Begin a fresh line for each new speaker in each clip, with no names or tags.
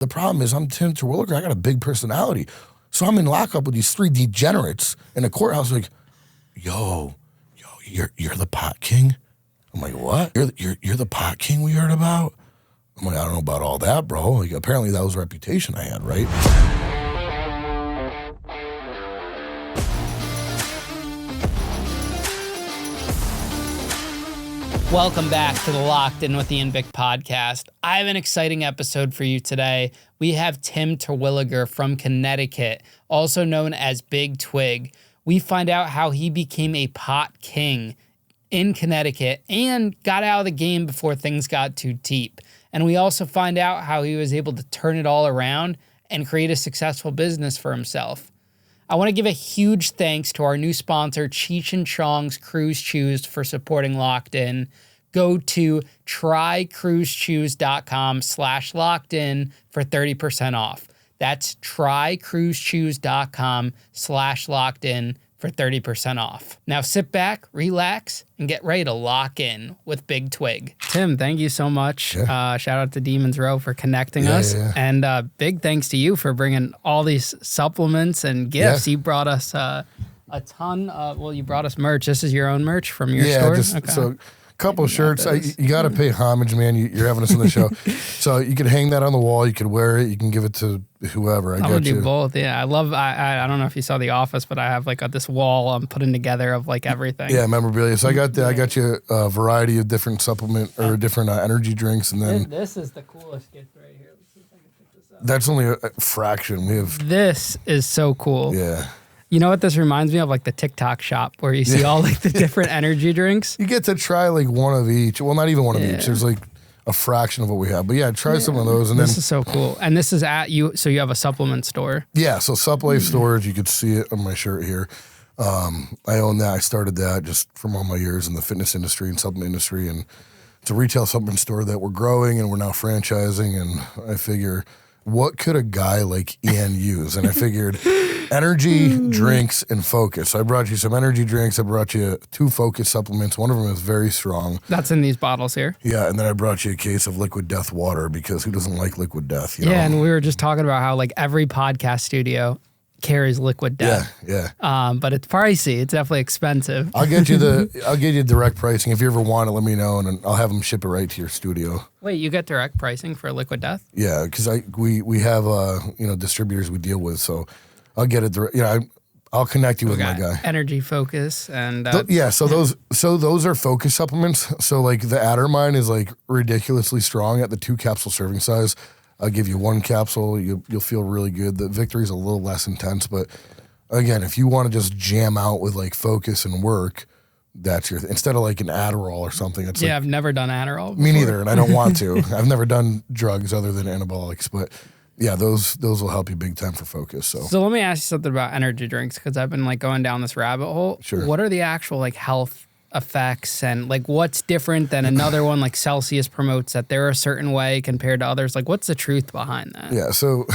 The problem is I'm Tim Terwilliger. I got a big personality. So I'm in lockup with these 3 degenerates in a courthouse like, yo, you're the pot king? I'm like, what? You're the pot king we heard about? I'm like, I don't know about all that, bro. Like, apparently that was a reputation I had, right?
Welcome back to the Locked In with Ian Bick podcast. I have an exciting episode for you today. We have Tim Terwilliger from Connecticut, also known as Big Twig. We find out how he became a pot king in Connecticut and got out of the game before things got too deep. And we also find out how he was able to turn it all around and create a successful business for himself. I want to give a huge thanks to our new sponsor, Cheech & Chong's Cruise Chews, for supporting Locked In. Go to trycruisechews.com/lockedin for 30% off. That's trycruisechews.com/lockedin for 30% off. Now sit back, relax, and get ready to lock in with Big Twig. Tim, thank you so much.
Yeah.
Shout out to Demon's Row for connecting us.
Yeah.
And big thanks to you for bringing all these supplements and gifts.
Yeah.
You brought us a ton. You brought us merch. This is your own merch from your store?
So couple shirts. You got to pay homage, man. You're having us on the show. So you could hang that on the wall. You could wear it. You can give it to whoever. I'm
going to do both. Yeah. I don't know if you saw The Office, but I have this wall I'm putting together of everything.
Yeah, memorabilia. So I got you a variety of different supplement or different energy drinks. And then
this is the coolest gift right here. Let's see if I can pick this up.
That's only a fraction.
This is so cool.
Yeah.
You know what this reminds me of? The TikTok shop where you see all the different energy drinks.
You get to try one of each. Well, not even one of each. There's a fraction of what we have. But yeah, try some of those. And
this is so cool. And this is at you. So you have a supplement store.
Yeah. So Sup Life Storage, you could see it on my shirt here. I own that. I started that just from all my years in the fitness industry and supplement industry. And it's a retail supplement store that we're growing and we're now franchising. And I figure, what could a guy like Ian use? And I figured energy, drinks, and focus. So I brought you some energy drinks. I brought you 2 focus supplements. One of them is very strong.
That's in these bottles here.
Yeah, and then I brought you a case of liquid death water because who doesn't like liquid death? You know?
And we were just talking about how every podcast studio carries liquid death.
Yeah.
But it's pricey. It's definitely expensive.
I'll get you direct pricing. If you ever want it, let me know, and I'll have them ship it right to your studio.
Wait, you get direct pricing for liquid death?
Yeah, because we have distributors we deal with, so I'll get it direct. I'll connect you with my guy.
Energy Focus and
so those are focus supplements. So the Addermine is ridiculously strong at the 2 capsule serving size. I'll give you 1 capsule. You'll feel really good. The Victory's a little less intense, but again, if you want to just jam out with focus and work, that's instead of an Adderall or something. It's
I've never done Adderall before.
Me neither, and I don't want to. I've never done drugs other than anabolics, but yeah, those will help you big time for focus. So
let me ask you something about energy drinks because I've been going down this rabbit hole.
Sure.
What are the actual health effects and what's different than another one Celsius promotes that they're a certain way compared to others? What's the truth behind that?
Yeah, so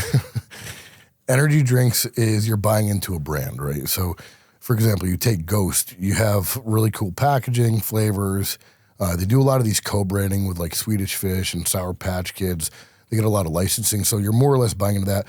energy drinks is you're buying into a brand, right? So for example, you take Ghost, you have really cool packaging, flavors. They do a lot of these co-branding with Swedish Fish and Sour Patch Kids. They get a lot of licensing, so you're more or less buying into that.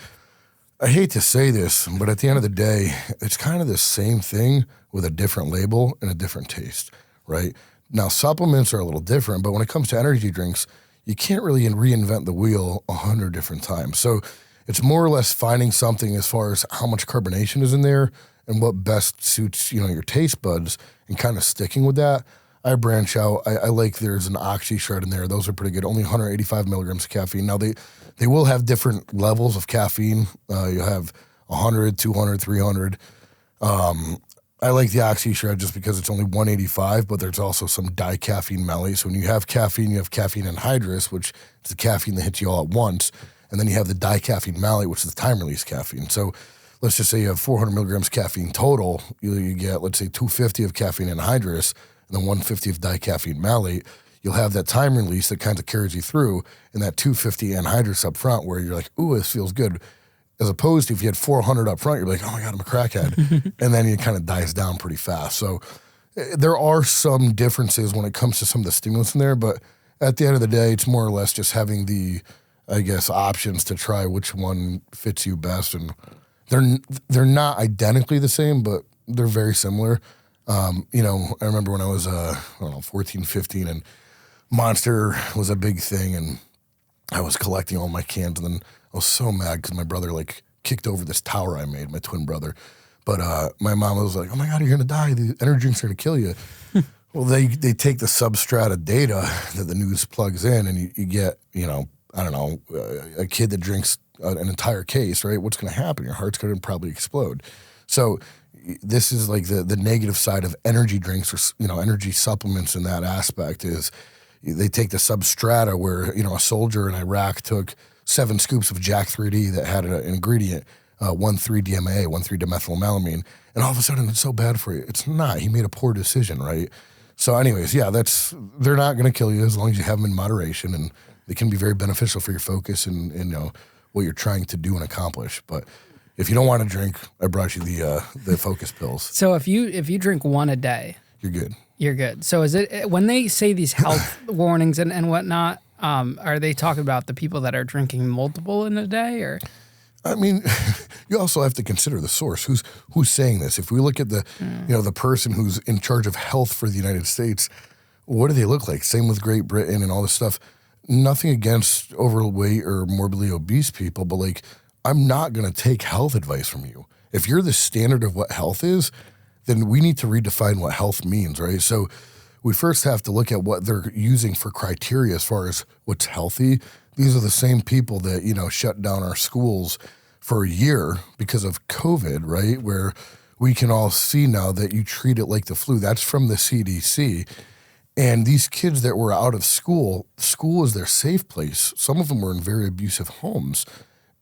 I hate to say this, but at the end of the day, it's kind of the same thing with a different label and a different taste, right? Now, supplements are a little different, but when it comes to energy drinks, you can't really reinvent the wheel 100 different times. So it's more or less finding something as far as how much carbonation is in there and what best suits, your taste buds and kind of sticking with that. I branch out. I there's an Oxy shred in there. Those are pretty good. Only 185 milligrams of caffeine. Now, they will have different levels of caffeine. You have 100, 200, 300. I like the Oxy shred just because it's only 185, but there's also some dicaffeine malate. So when you have caffeine anhydrous, which is the caffeine that hits you all at once. And then you have the dicaffeine malate, which is the time-release caffeine. So let's just say you have 400 milligrams caffeine total. You get, let's say, 250 of caffeine anhydrous, and then 150 of dicaffeine malate. You'll have that time release that kind of carries you through, and that 250 anhydrous up front where you're like, ooh, this feels good. As opposed to if you had 400 up front, you're like, oh my God, I'm a crackhead. And then it kind of dies down pretty fast. So there are some differences when it comes to some of the stimulants in there, but at the end of the day, it's more or less just having the I guess, options to try which one fits you best. And they're not identically the same, but they're very similar. You know, I remember when I was, 14, 15, and Monster was a big thing, and I was collecting all my cans, and then I was so mad because my brother, like, kicked over this tower I made, my twin brother. But my mom was like, oh, my God, you're going to die. The energy drinks are going to kill you. Well, they take the substrata data that the news plugs in, and you get, you know, I don't know, a kid that drinks an entire case, right? What's going to happen? Your heart's going to probably explode. So this is like the negative side of energy drinks, or, you know, energy supplements in that aspect is they take the substrata where, you know, a soldier in Iraq took 7 scoops of Jack 3D that had an ingredient, 1,3-DMA, 1,3-dimethylamylamine, and all of a sudden it's so bad for you. It's not. He made a poor decision, right? So anyways, yeah, they're not going to kill you as long as you have them in moderation, and they can be very beneficial for your focus and you know, what you're trying to do and accomplish. But if you don't want to drink, I brought you the focus pills.
So if you drink one a day,
you're good.
You're good. So is it when they say these health warnings and whatnot, are they talking about the people that are drinking multiple in a day, or?
I mean, you also have to consider the source. Who's saying this? If we look at the you know, the person who's in charge of health for the United States, what do they look like? Same with Great Britain and all this stuff. Nothing against overweight or morbidly obese people, but like, I'm not going to take health advice from you. If you're the standard of what health is, then we need to redefine what health means, right? So we first have to look at what they're using for criteria as far as what's healthy. These are the same people that, you know, shut down our schools for a year because of COVID, right? Where we can all see now that you treat it like the flu. That's from the CDC. And these kids that were out of school is their safe place. Some of them were in very abusive homes.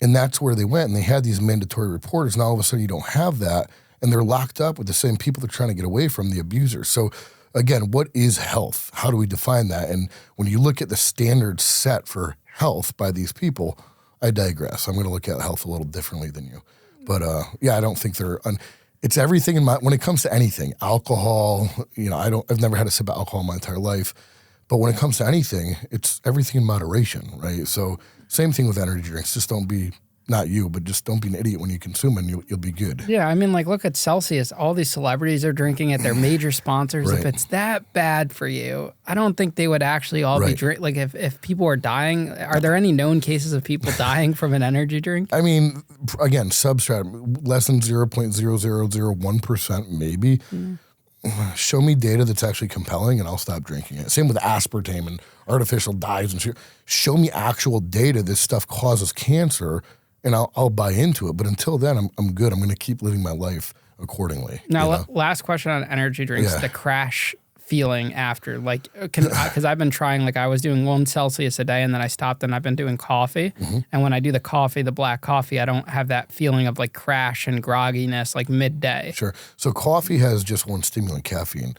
And that's where they went. And they had these mandatory reporters. Now all of a sudden you don't have that. And they're locked up with the same people they're trying to get away from, the abusers. So again, what is health? How do we define that? And when you look at the standards set for health by these people, I digress. I'm going to look at health a little differently than you. But yeah, I don't think it's everything when it comes to anything, alcohol, you know, I've never had a sip of alcohol in my entire life, but when it comes to anything, it's everything in moderation, right? So same thing with energy drinks. Just don't be, not you, but just don't be an idiot when you consume and you'll be good.
Yeah, I mean, like, look at Celsius. All these celebrities are drinking it. They're major sponsors.
Right.
If it's that bad for you, I don't think they would actually all be drinking. Like, if people are dying, are there any known cases of people dying from an energy drink?
I mean, again, substrat, less than 0.0001% maybe. Show me data that's actually compelling and I'll stop drinking it. Same with aspartame and artificial dyes and shit. Show me actual data this stuff causes cancer and I'll buy into it. But until then, I'm good. I'm going to keep living my life accordingly.
Now, last question on energy drinks, the crash feeling after, like, because I've been trying, like, I was doing 1 Celsius a day and then I stopped and I've been doing coffee. And when I do the coffee, the black coffee, I don't have that feeling of like crash and grogginess like midday.
Sure. So coffee has just one stimulant, caffeine.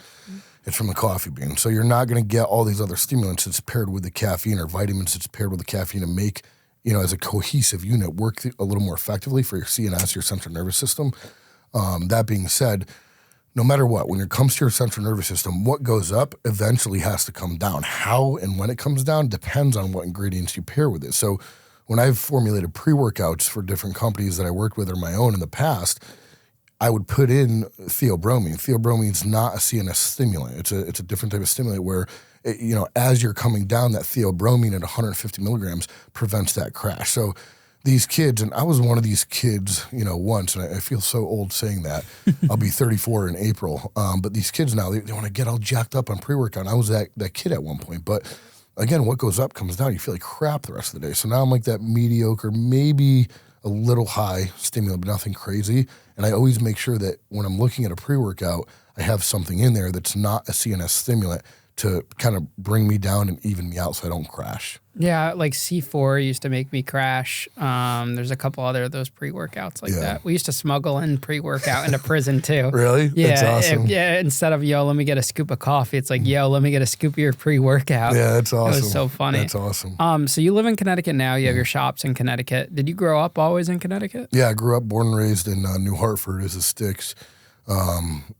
It's from the coffee bean. So you're not going to get all these other stimulants that's paired with the caffeine or vitamins that's paired with the caffeine to make, you know, as a cohesive unit, work a little more effectively for your CNS, your central nervous system. That being said, no matter what, when it comes to your central nervous system, what goes up eventually has to come down. How and when it comes down depends on what ingredients you pair with it. So when I've formulated pre-workouts for different companies that I worked with or my own in the past, I would put in theobromine. Theobromine is not a CNS stimulant. It's a different type of stimulant where, you know, as you're coming down, that theobromine at 150 milligrams prevents that crash. So these kids, and I was one of these kids, you know, once, and I feel so old saying that. I'll be 34 in April. But these kids now, they want to get all jacked up on pre-workout. And I was that kid at one point. But again, what goes up comes down. You feel like crap the rest of the day. So now I'm like that mediocre, maybe a little high stimulant, but nothing crazy. And I always make sure that when I'm looking at a pre-workout, I have something in there that's not a CNS stimulant to kind of bring me down and even me out so I don't crash.
Yeah, like C4 used to make me crash. There's a couple other of those pre-workouts like that. We used to smuggle in pre-workout into prison too.
Really?
Yeah,
that's awesome.
Instead of, yo, let me get a scoop of coffee, it's like, yo, let me get a scoop of your pre-workout.
Yeah, that's awesome.
It was so funny.
That's awesome.
So you live in Connecticut now. You have your shops in Connecticut. Did you grow up always in Connecticut?
Yeah, I grew up, born and raised in New Hartford as a Sticks.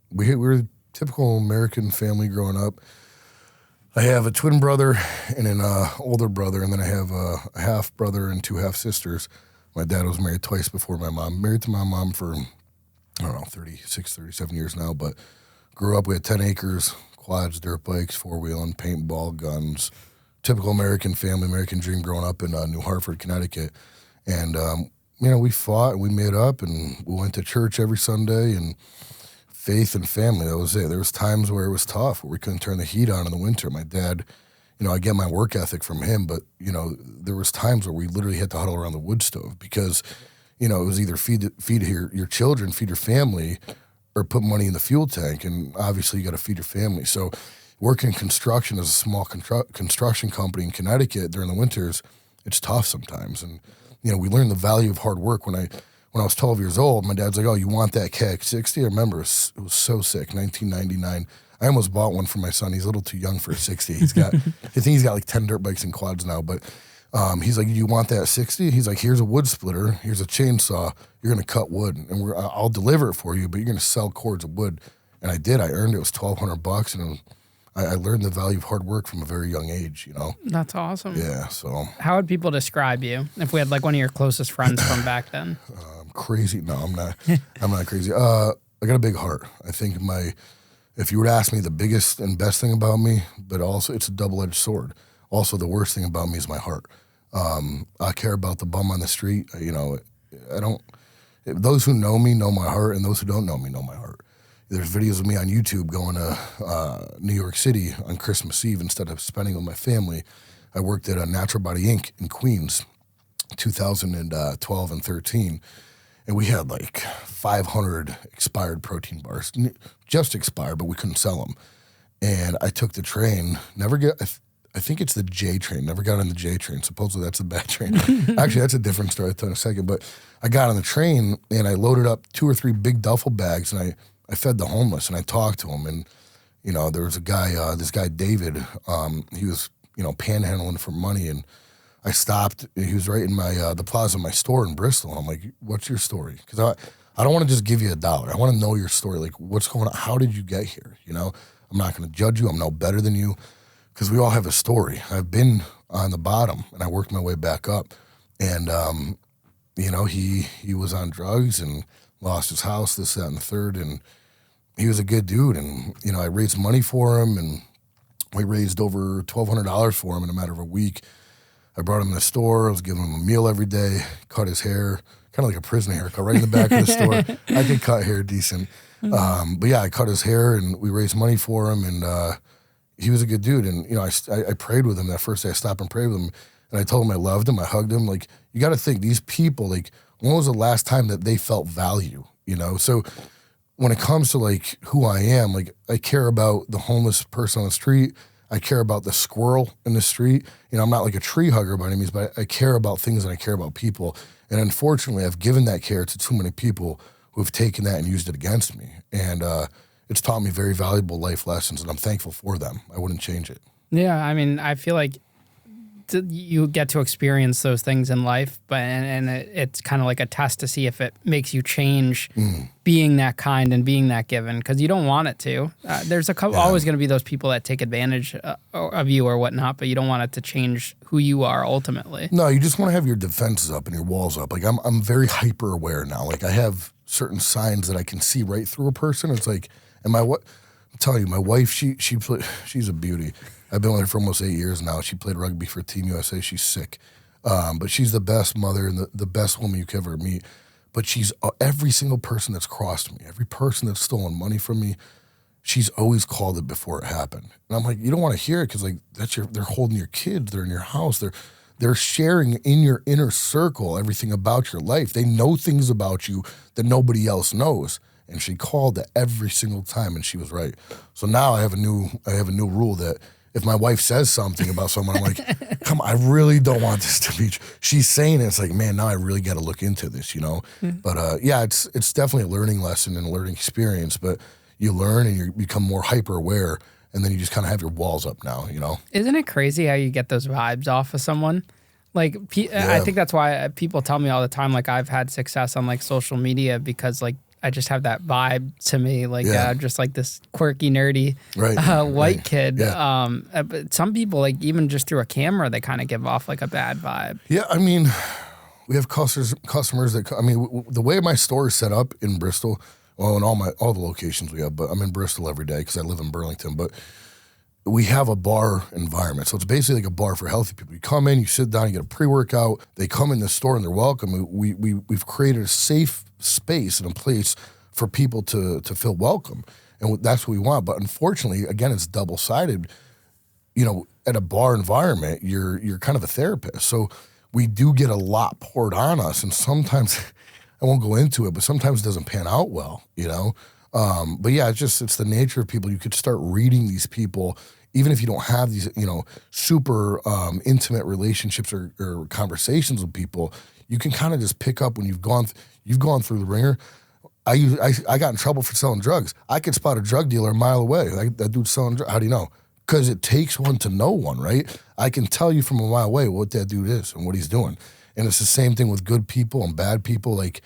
We were a typical American family growing up. I have a twin brother and an older brother, and then I have a half brother and 2 half sisters. My dad was married twice before my mom. Married to my mom for, 36, 37 years now, but grew up, we had 10 acres, quads, dirt bikes, four-wheeling, paintball, guns. Typical American family, American dream growing up in New Hartford, Connecticut. And, we fought and we made up and we went to church every Sunday and faith and family, that was it. There was times where it was tough, where we couldn't turn the heat on in the winter. My dad, I get my work ethic from him, but, there was times where we literally had to huddle around the wood stove because, it was either feed your children, feed your family, or put money in the fuel tank. And obviously you got to feed your family. So working construction as a small construction company in Connecticut during the winters, it's tough sometimes. And, we learned the value of hard work. When I was 12 years old, my dad's like, "Oh, you want that KX60?" I remember it was so sick, 1999. I almost bought one for my son. He's a little too young for a 60. I think he's got like 10 dirt bikes and quads now. But he's like, "You want that 60?" He's like, "Here's a wood splitter. Here's a chainsaw. You're going to cut wood, and I'll deliver it for you, but you're going to sell cords of wood." And I did. I earned it. It was $1,200, and I learned the value of hard work from a very young age,
That's awesome.
Yeah, so.
How would people describe you if we had like one of your closest friends from back then?
Crazy. No, I'm not. I'm not crazy. I got a big heart. I think if you were to ask me the biggest and best thing about me, but also it's a double-edged sword. Also, the worst thing about me is my heart. I care about the bum on the street. I don't. Those who know me know my heart, and those who don't know me know my heart. There's videos of me on YouTube going to New York City on Christmas Eve instead of spending with my family. I worked at Natural Body Inc. in Queens, 2012 and 13, and we had like 500 expired protein bars, just expired, but we couldn't sell them. And I took the train, I think it's the J train, never got on the J train. Supposedly that's a bad train. Actually, that's a different story. I'll tell you in a second. But I got on the train and I loaded up 2 or 3 big duffel bags and I fed the homeless and I talked to them. And, there was a guy, this guy, David, he was, panhandling for money. And I stopped. He was right in the plaza of my store in Bristol. And I'm like, "What's your story?" Because I don't want to just give you $1. I want to know your story. Like, what's going on? How did you get here? I'm not going to judge you. I'm no better than you because we all have a story. I've been on the bottom and I worked my way back up. And, he was on drugs and lost his house, this, that, and the third. And he was a good dude. And, I raised money for him and we raised over $1,200 for him in a matter of a week. I brought him in the store. I was giving him a meal every day, cut his hair, kind of like a prison haircut, right in the back of the store. I could cut hair decent. But yeah, I cut his hair and we raised money for him. And he was a good dude. And, I prayed with him that first day. I stopped and prayed with him. And I told him I loved him. I hugged him. Like, you got to think, these people, like, when was the last time that they felt value, So when it comes to, like, who I am, like, I care about the homeless person on the street. I care about the squirrel in the street. I'm not like a tree hugger by any means, but I care about things and I care about people. And unfortunately, I've given that care to too many people who have taken that and used it against me. And it's taught me very valuable life lessons, and I'm thankful for them. I wouldn't change it.
Yeah, I mean, I feel like you get to experience those things in life, but it's kind of like a test to see if it makes you change being that kind and being that given, because you don't want it to. There's always going to be those people that take advantage of you or whatnot, but you don't want it to change who you are ultimately.
No, you just want to have your defenses up and your walls up. Like, I'm very hyper aware now. Like, I have certain signs that I can see right through a person. It's like, I'm telling you, my wife, she's a beauty. I've been with her for almost 8 years now. She played rugby for Team USA. She's sick. But she's the best mother and the best woman you could ever meet. But she's every single person that's crossed me, every person that's stolen money from me, she's always called it before it happened. And I'm like, you don't want to hear it because, like, they're holding your kids. They're in your house. They're sharing in your inner circle everything about your life. They know things about you that nobody else knows. And she called it every single time, and she was right. So now I have a new rule that if my wife says something about someone, I'm like, come on, I really don't want this to be true. She's saying it. It's like, man, now I really got to look into this, Mm-hmm. But yeah, it's definitely a learning lesson and a learning experience. But you learn and you become more hyper aware, and then you just kind of have your walls up now,
Isn't it crazy how you get those vibes off of someone? Like, I think that's why people tell me all the time, like, I've had success on, like, social media because, like, I just have that vibe to me, like
Yeah.
just like this quirky, nerdy white kid.
Yeah.
But some people, like even just through a camera, they kind of give off like a bad vibe.
Yeah, I mean, we have customers that, I mean, the way my store is set up in Bristol, well, in all the locations we have, but I'm in Bristol every day because I live in Burlington, but we have a bar environment. So it's basically like a bar for healthy people. You come in, you sit down, you get a pre-workout. They come in the store and they're welcome. We've created a safe space and a place for people to feel welcome. And that's what we want. But unfortunately, again, it's double-sided. You know, at a bar environment, you're kind of a therapist. So we do get a lot poured on us. And sometimes, I won't go into it, but sometimes it doesn't pan out well, you know? But yeah, it's the nature of people. You could start reading these people, even if you don't have these, you know, super intimate relationships or conversations with people. You can kind of just pick up when you've gone through the ringer. I got in trouble for selling drugs. I could spot a drug dealer a mile away. Like, that dude's selling drugs. How do you know? Because it takes one to know one, right? I can tell you from a mile away what that dude is and what he's doing. And it's the same thing with good people and bad people. Like,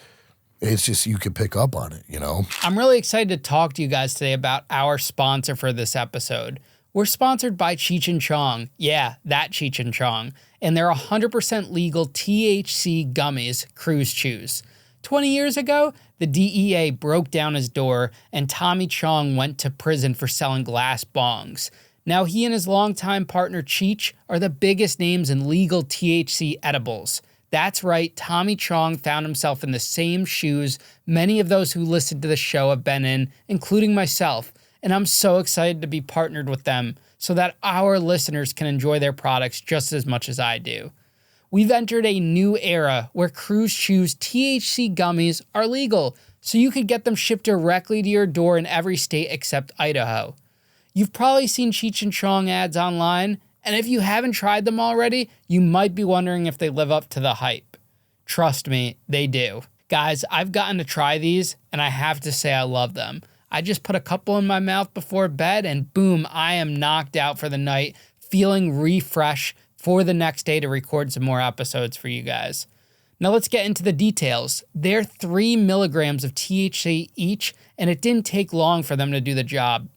it's just, you can pick up on it, you know?
I'm really excited to talk to you guys today about our sponsor for this episode. We're sponsored by Cheech and Chong. Yeah, that Cheech and Chong. And they're 100% legal THC gummies, Cruise Chews. 20 years ago, the DEA broke down his door and Tommy Chong went to prison for selling glass bongs. Now he and his longtime partner Cheech are the biggest names in legal THC edibles. That's right, Tommy Chong found himself in the same shoes many of those who listened to the show have been in, including myself, and I'm so excited to be partnered with them so that our listeners can enjoy their products just as much as I do. We've entered a new era where Cruise Chews THC gummies are legal, so you can get them shipped directly to your door in every state except Idaho. You've probably seen Cheech and Chong ads online, and if you haven't tried them already, you might be wondering if they live up to the hype. Trust me, they do. Guys, I've gotten to try these, and I have to say I love them. I just put a couple in my mouth before bed, and boom, I am knocked out for the night, feeling refreshed for the next day to record some more episodes for you guys. Now let's get into the details. They're 3 milligrams of THC each, and it didn't take long for them to do the job.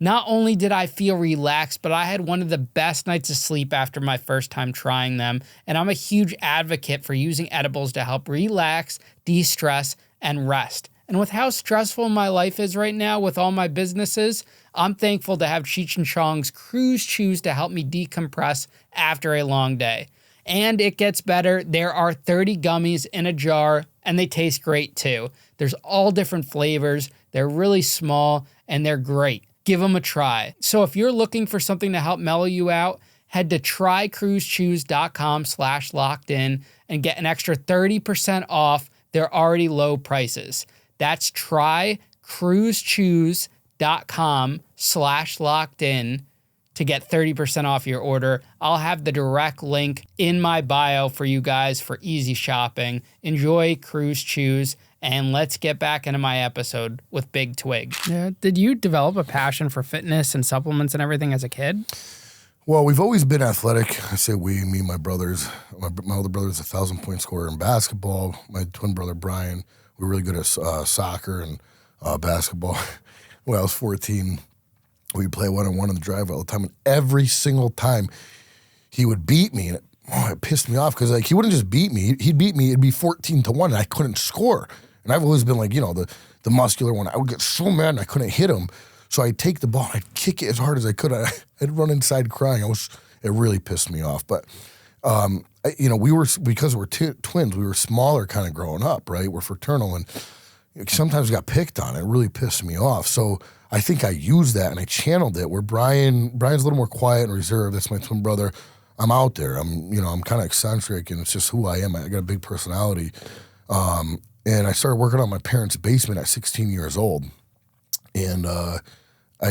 Not only did I feel relaxed, but I had one of the best nights of sleep after my first time trying them, and I'm a huge advocate for using edibles to help relax, de-stress, and rest. And with how stressful my life is right now with all my businesses, I'm thankful to have Cheech and Chong's Cruise Chews to help me decompress after a long day. And it gets better. There are 30 gummies in a jar, and they taste great too. There's all different flavors. They're really small, and they're great. Give them a try. So if you're looking for something to help mellow you out, head to trycruisechews.com/lockedin and get an extra 30% off their already low prices. That's trycruisechews.com/lockedin to get 30% off your order. I'll have the direct link in my bio for you guys for easy shopping. Enjoy Cruise Chews. And let's get back into my episode with Big Twig. Yeah. Did you develop a passion for fitness and supplements and everything as a kid?
Well, we've always been athletic. I say we, me, my brothers. My older brother's a 1,000-point scorer in basketball. My twin brother, Brian, we're really good at soccer and basketball. When I was 14, we'd play one-on-one in the driveway all the time. And every single time he would beat me, and it pissed me off because like he wouldn't just beat me. He'd beat me. It'd be 14-1, and I couldn't score. And I've always been like, you know, the muscular one. I would get so mad and I couldn't hit him. So I'd take the ball, I'd kick it as hard as I could. I'd run inside crying. It really pissed me off. But, you know, because we're twins, we were smaller kind of growing up, right? We're fraternal, and sometimes we got picked on. It really pissed me off. So I think I used that and I channeled it where Brian's a little more quiet and reserved. That's my twin brother. I'm out there. I'm kind of eccentric, and it's just who I am. I got a big personality. And I started working on my parents' basement at 16 years old. And I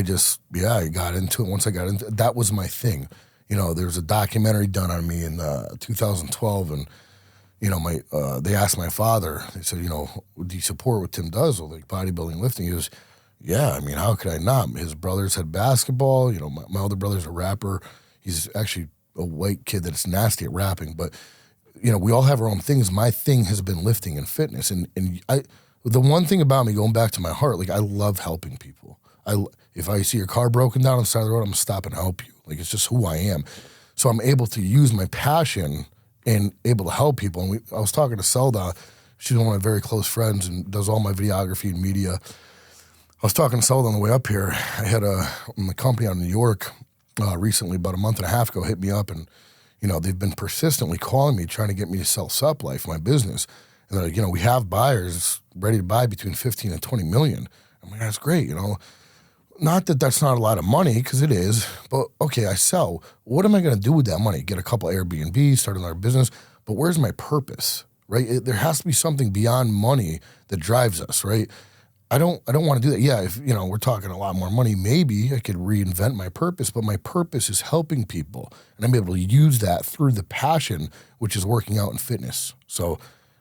got into it. Once I got into it, that was my thing. You know, there was a documentary done on me in 2012, and, you know, they asked my father, they said, you know, do you support what Tim does with like bodybuilding, lifting? He goes, yeah, I mean, how could I not? His brothers had basketball. You know, my older brother's a rapper. He's actually a white kid that's nasty at rapping, but you know, we all have our own things. My thing has been lifting and fitness, and the one thing about me, going back to my heart, like I love helping people. If I see your car broken down on the side of the road, I'm gonna stop and help you. Like it's just who I am. So I'm able to use my passion and able to help people. And I was talking to Selda. She's one of my very close friends and does all my videography and media. I was talking to Selda on the way up here. I had my company out in New York recently, about a month and a half ago, hit me up, and they've been persistently calling me, trying to get me to sell Sup Life, my business. And they're like, we have buyers ready to buy between 15 and 20 million. I'm like, that's great, Not that that's not a lot of money, because it is, but okay, I sell. What am I going to do with that money? Get a couple Airbnbs, start another business, but where's my purpose, right? There has to be something beyond money that drives us, right? I don't want to do that. Yeah, if we're talking a lot more money, maybe I could reinvent my purpose, but my purpose is helping people, and I'm able to use that through the passion, which is working out in fitness. So,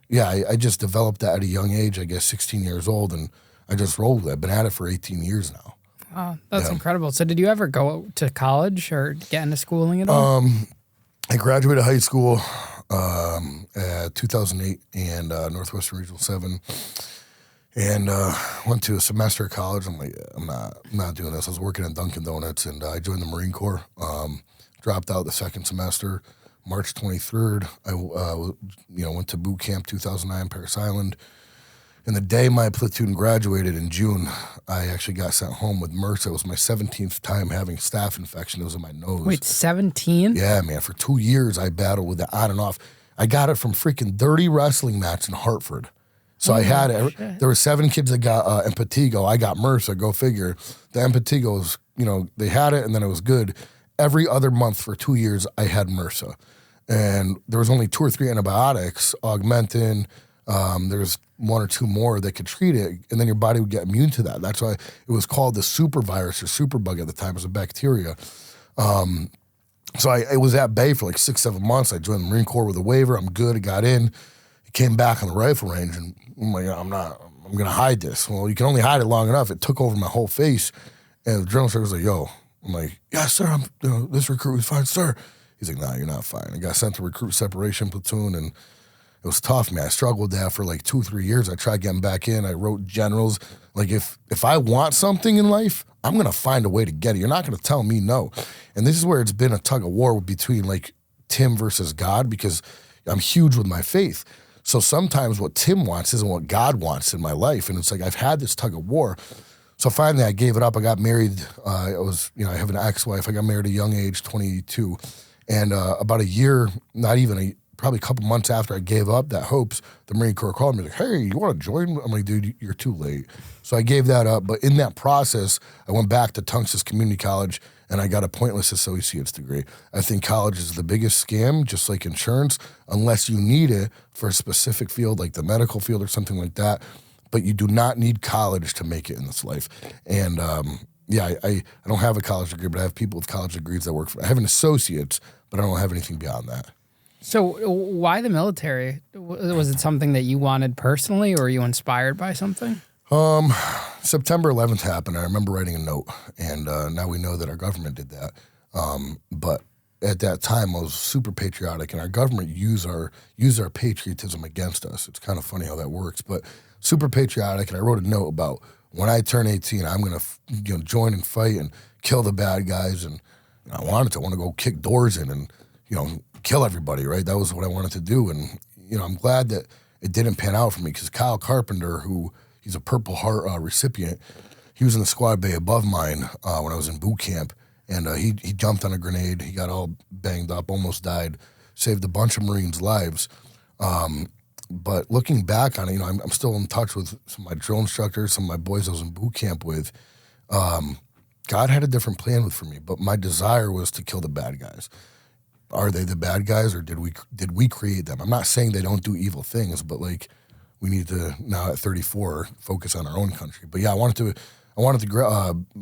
yeah, I just developed that at a young age, I guess 16 years old, and I just rolled with it. I've been at it for 18 years now.
Wow, that's incredible. So did you ever go to college or get into schooling at all?
I graduated high school 2008 and Northwestern Regional 7, and went to a semester of college. I'm like, I'm not doing this. I was working at Dunkin' Donuts, and I joined the Marine Corps. Dropped out the second semester. March 23rd, I went to boot camp 2009, Parris Island. And the day my platoon graduated in June, I actually got sent home with MRSA. It was my 17th time having staph infection. It was in my nose.
Wait, 17?
Yeah, man. For 2 years, I battled with it on and off. I got it from freaking dirty wrestling match in Hartford. So I had it.
Shit.
There were 7 kids that got impetigo. I got MRSA. Go figure. The impetigo was, they had it and then it was good. Every other month for 2 years, I had MRSA. And there was only 2 or 3 antibiotics, Augmentin. There's 1 or 2 more that could treat it, and then your body would get immune to that. That's why it was called the super virus or super bug at the time. It was a bacteria. So I was at bay for like 6-7 months. I joined the Marine Corps with a waiver. I'm good. I got in. I came back on the rifle range, and I'm like, I'm going to hide this. Well, you can only hide it long enough. It took over my whole face, and the general was like, yo. I'm like, yeah, sir, this recruit is fine, sir. He's like, nah, you're not fine. I got sent to recruit separation platoon, and it was tough, man. I struggled with that for like 2-3 years. I tried getting back in. I wrote generals. Like, if I want something in life, I'm going to find a way to get it. You're not going to tell me no. And this is where it's been a tug of war between like Tim versus God, because I'm huge with my faith. So sometimes what Tim wants isn't what God wants in my life. And it's like I've had this tug of war. So finally I gave it up. I got married. I have an ex-wife. I got married at a young age, 22. And about a year, probably a couple months after I gave up that hopes, the Marine Corps called me like, hey, you want to join? I'm like, dude, you're too late. So I gave that up. But in that process, I went back to Tungus Community College, and I got a pointless associate's degree. I think college is the biggest scam, just like insurance, unless you need it for a specific field like the medical field or something like that. But you do not need college to make it in this life. And I don't have a college degree, but I have people with college degrees that work for. I have an associate's, but I don't have anything beyond that.
So why the military? Was it something that you wanted personally, or were you inspired by something?
September 11th happened. I remember writing a note, and now we know that our government did that. But at that time, I was super patriotic, and our government used our patriotism against us. It's kind of funny how that works, but super patriotic. And I wrote a note about when I turn 18, I'm going to join and fight and kill the bad guys. And I want to go kick doors in and kill everybody, right? That was what I wanted to do. And, I'm glad that it didn't pan out for me, because Kyle Carpenter, he's a Purple Heart recipient, he was in the squad bay above mine when I was in boot camp. And he jumped on a grenade. He got all banged up, almost died, saved a bunch of Marines' lives. But looking back on it, I'm still in touch with some of my drill instructors, some of my boys I was in boot camp with. God had a different plan for me, but my desire was to kill the bad guys. Are they the bad guys, or did we create them? I'm not saying they don't do evil things, but like we need to now at 34 focus on our own country. But yeah, I wanted to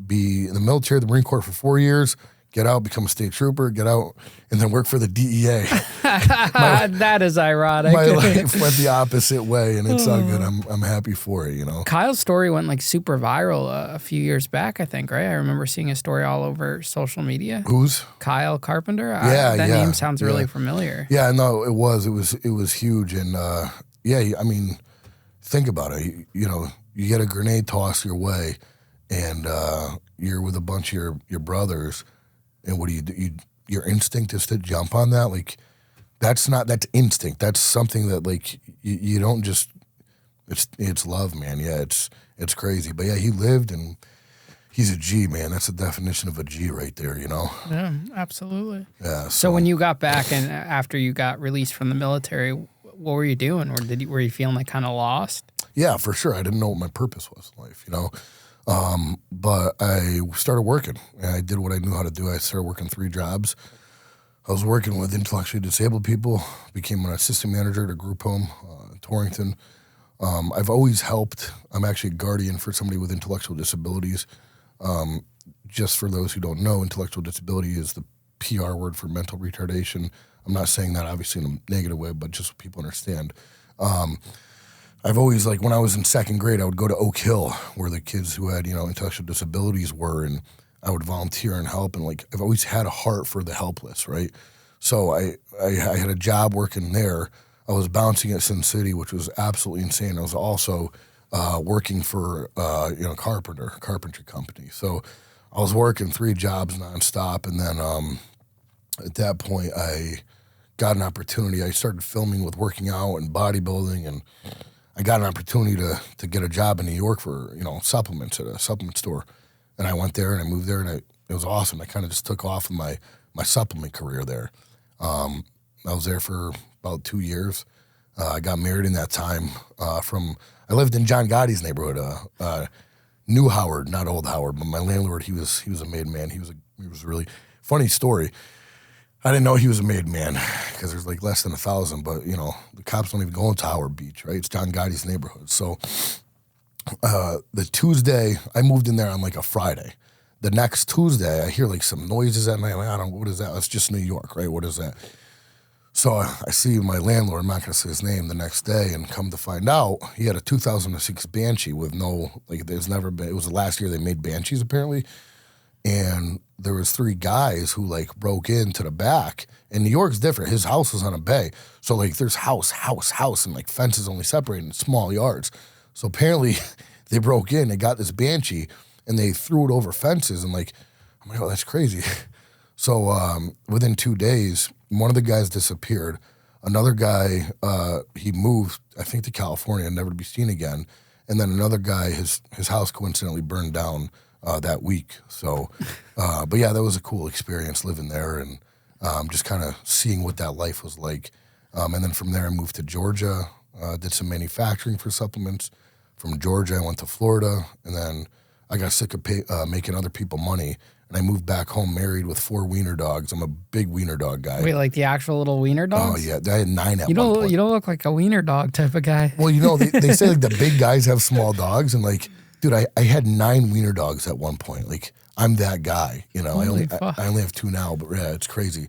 be in the military, the Marine Corps for 4 years. Get out, become a state trooper, get out, and then work for the DEA.
That is ironic.
My life went the opposite way, and it's all good. I'm happy for it,
Kyle's story went like super viral a few years back, I think, right? I remember seeing a story all over social media.
Who's?
Kyle Carpenter.
Yeah,
that name sounds really familiar.
Yeah, no, it was huge, and think about it. You get a grenade tossed your way, and you're with a bunch of your brothers, and what do? Your instinct is to jump on that. Like, that's instinct. That's something that, like, you don't just. It's love, man. Yeah, it's crazy. But yeah, he lived, and he's a G, man. That's the definition of a G right there,
Yeah, absolutely.
Yeah.
So when you got back and after you got released from the military, what were you doing? Or were you feeling like kind of lost?
Yeah, for sure. I didn't know what my purpose was in life, But I started working, and I did what I knew how to do. I started working 3 jobs. I was working with intellectually disabled people, became an assistant manager at a group home in Torrington. I've always helped. I'm actually a guardian for somebody with intellectual disabilities. Just for those who don't know, intellectual disability is the PR word for mental retardation. I'm not saying that obviously in a negative way, but just so people understand. I've always, like, when I was in 2nd grade, I would go to Oak Hill where the kids who had, intellectual disabilities were, and I would volunteer and help. And, like, I've always had a heart for the helpless, right? So I had a job working there. I was bouncing at Sin City, which was absolutely insane. I was also working for, carpentry company. So I was working 3 jobs nonstop. And then at that point, I got an opportunity. I started filming with working out and bodybuilding, and I got an opportunity to get a job in New York for, supplements at a supplement store. And I went there and I moved there, and it was awesome. I kind of just took off in my supplement career there. I was there for about 2 years. I got married in that time I lived in John Gotti's neighborhood, New Howard, not Old Howard, but my landlord, he was a made man. He was really funny story. I didn't know he was a made man because there's like less than 1,000, but the cops don't even go into Howard Beach, right? It's John Gotti's neighborhood. So the Tuesday, I moved in there on like a Friday. The next Tuesday, I hear like some noises at night. I'm like, I don't know, what is that? It's just New York, right? What is that? So I see my landlord, I'm not going to say his name, the next day, and come to find out, he had a 2006 Banshee with no, like, there's never been, it was the last year they made Banshees apparently, and there was 3 guys who, like, broke into the back, and New York's different. His house was on a bay, so, like, there's house, and, like, fences only separated in small yards. So apparently they broke in, they got this Banshee, and they threw it over fences, and, like, I'm like, oh, that's crazy. So within 2 days, one of the guys disappeared. Another guy, he moved, I think, to California, never to be seen again. And then another guy, his house coincidentally burned down that week. So, but yeah, that was a cool experience living there and just kind of seeing what that life was like. And then from there, I moved to Georgia, did some manufacturing for supplements. From Georgia, I went to Florida, and then I got sick of making other people money. And I moved back home married with 4 wiener dogs. I'm a big wiener dog guy.
Wait, like the actual little wiener dogs?
Oh, yeah. I had 9 at one point.
You don't look like a wiener dog type of guy.
Well, they say like the big guys have small dogs. And like, dude, I had 9 wiener dogs at one point. Like, I'm that guy. I only have 2 now, but yeah, it's crazy.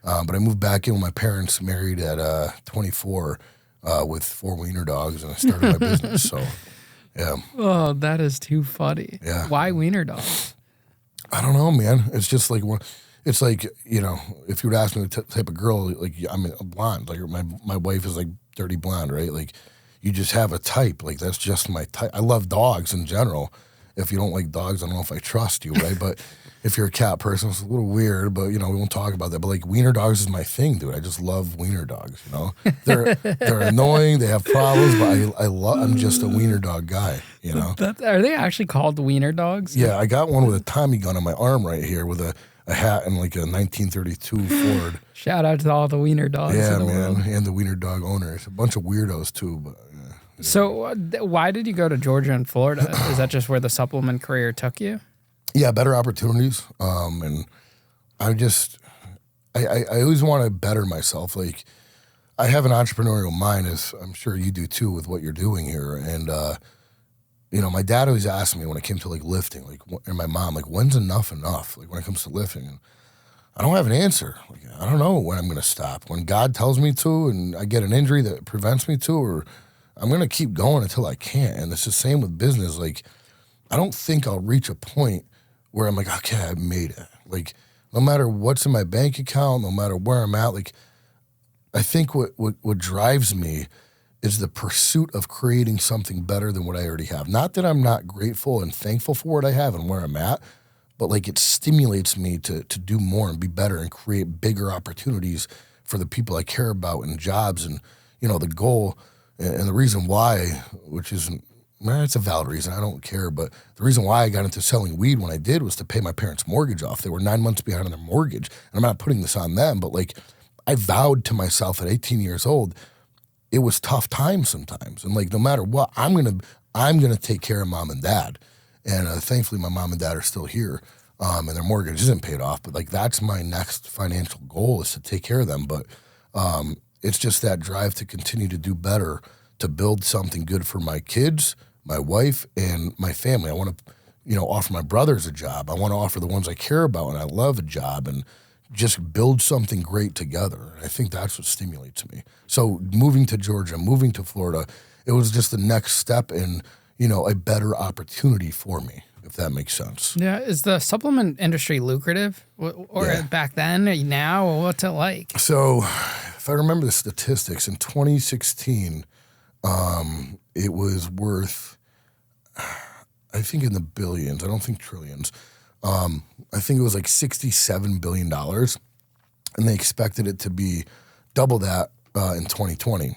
But I moved back in with my parents, married at 24 with 4 wiener dogs, and I started my business. So, yeah.
Oh, that is too funny.
Yeah.
Why wiener dogs?
I don't know, man. It's just like, it's like, if you would ask me the type of girl, like, I'm a blonde. Like, my wife is like dirty blonde, right? Like, you just have a type. Like, that's just my type. I love dogs in general. If you don't like dogs, I don't know if I trust you, right? But if you're a cat person, it's a little weird, but, we won't talk about that. But, like, wiener dogs is my thing, dude. I just love wiener dogs, They're annoying. They have problems, but I'm just a wiener dog guy,
Are they actually called wiener dogs?
Yeah, I got one with a Tommy gun on my arm right here with a hat and like a 1932 Ford.
Shout out to all the wiener dogs in the world.
And the wiener dog owners. A bunch of weirdos, too. But yeah.
So why did you go to Georgia and Florida? Is that just where the supplement career took you?
Yeah, better opportunities. And I always want to better myself. Like, I have an entrepreneurial mind, as I'm sure you do too, with what you're doing here. And, my dad always asked me when it came to like lifting, like, and my mom, like, when's enough? Like, when it comes to lifting. And I don't have an answer. Like, I don't know when I'm going to stop. When God tells me to, and I get an injury that prevents me to, or I'm going to keep going until I can't. And it's the same with business. Like, I don't think I'll reach a point where I'm like, okay, I made it. Like, no matter what's in my bank account, no matter where I'm at, like, I think what drives me is the pursuit of creating something better than what I already have. Not that I'm not grateful and thankful for what I have and where I'm at, but like it stimulates me to do more and be better and create bigger opportunities for the people I care about and jobs. And, the goal and the reason why, which isn't, it's a valid reason, I don't care, but the reason why I got into selling weed when I did was to pay my parents' mortgage off. They were 9 months behind on their mortgage. And I'm not putting this on them, but like I vowed to myself at 18 years old, it was tough times sometimes. And like, no matter what, I'm going to take care of mom and dad. And thankfully my mom and dad are still here. And their mortgage isn't paid off, but like, that's my next financial goal is to take care of them. But it's just that drive to continue to do better, to build something good for my kids, my wife, and my family. I want to, offer my brothers a job. I want to offer the ones I care about and I love a job and just build something great together. And I think that's what stimulates me. So moving to Georgia, moving to Florida, it was just the next step in, a better opportunity for me, if that makes sense.
Yeah. Is the supplement industry lucrative or back then or now, or what's it like?
So if I remember the statistics, in 2016, it was worth, I think in the billions, I don't think trillions. I think it was like $67 billion, and they expected it to be double that in 2020.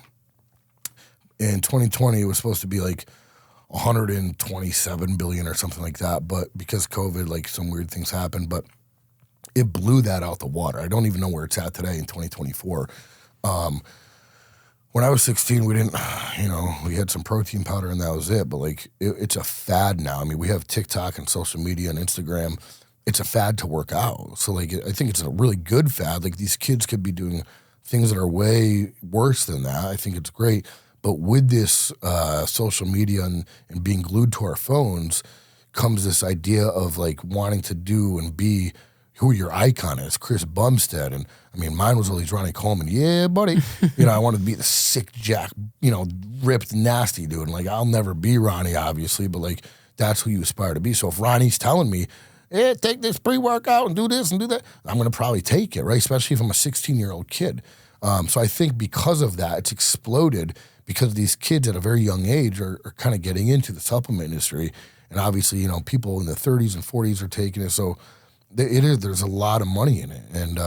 In 2020, it was supposed to be like 127 billion or something like that, but because COVID, like some weird things happened, but it blew that out the water. I don't even know where it's at today in 2024. When I was 16, we didn't, we had some protein powder and that was it. But like, it's a fad now. I mean, we have TikTok and social media and Instagram. It's a fad to work out. So like, I think it's a really good fad. Like these kids could be doing things that are way worse than that. I think it's great. But with this social media and being glued to our phones comes this idea of like wanting to do and be who your icon is, Chris Bumstead. And I mean, mine was always Ronnie Coleman. Yeah, buddy. I wanted to be the sick jack, ripped, nasty dude. And like, I'll never be Ronnie, obviously, but like, that's who you aspire to be. So if Ronnie's telling me, hey, take this pre-workout and do this and do that, I'm going to probably take it, right? Especially if I'm a 16-year-old kid. So I think because of that, it's exploded because these kids at a very young age are kind of getting into the supplement industry. And obviously, people in the 30s and 40s are taking it. So there's a lot of money in it. And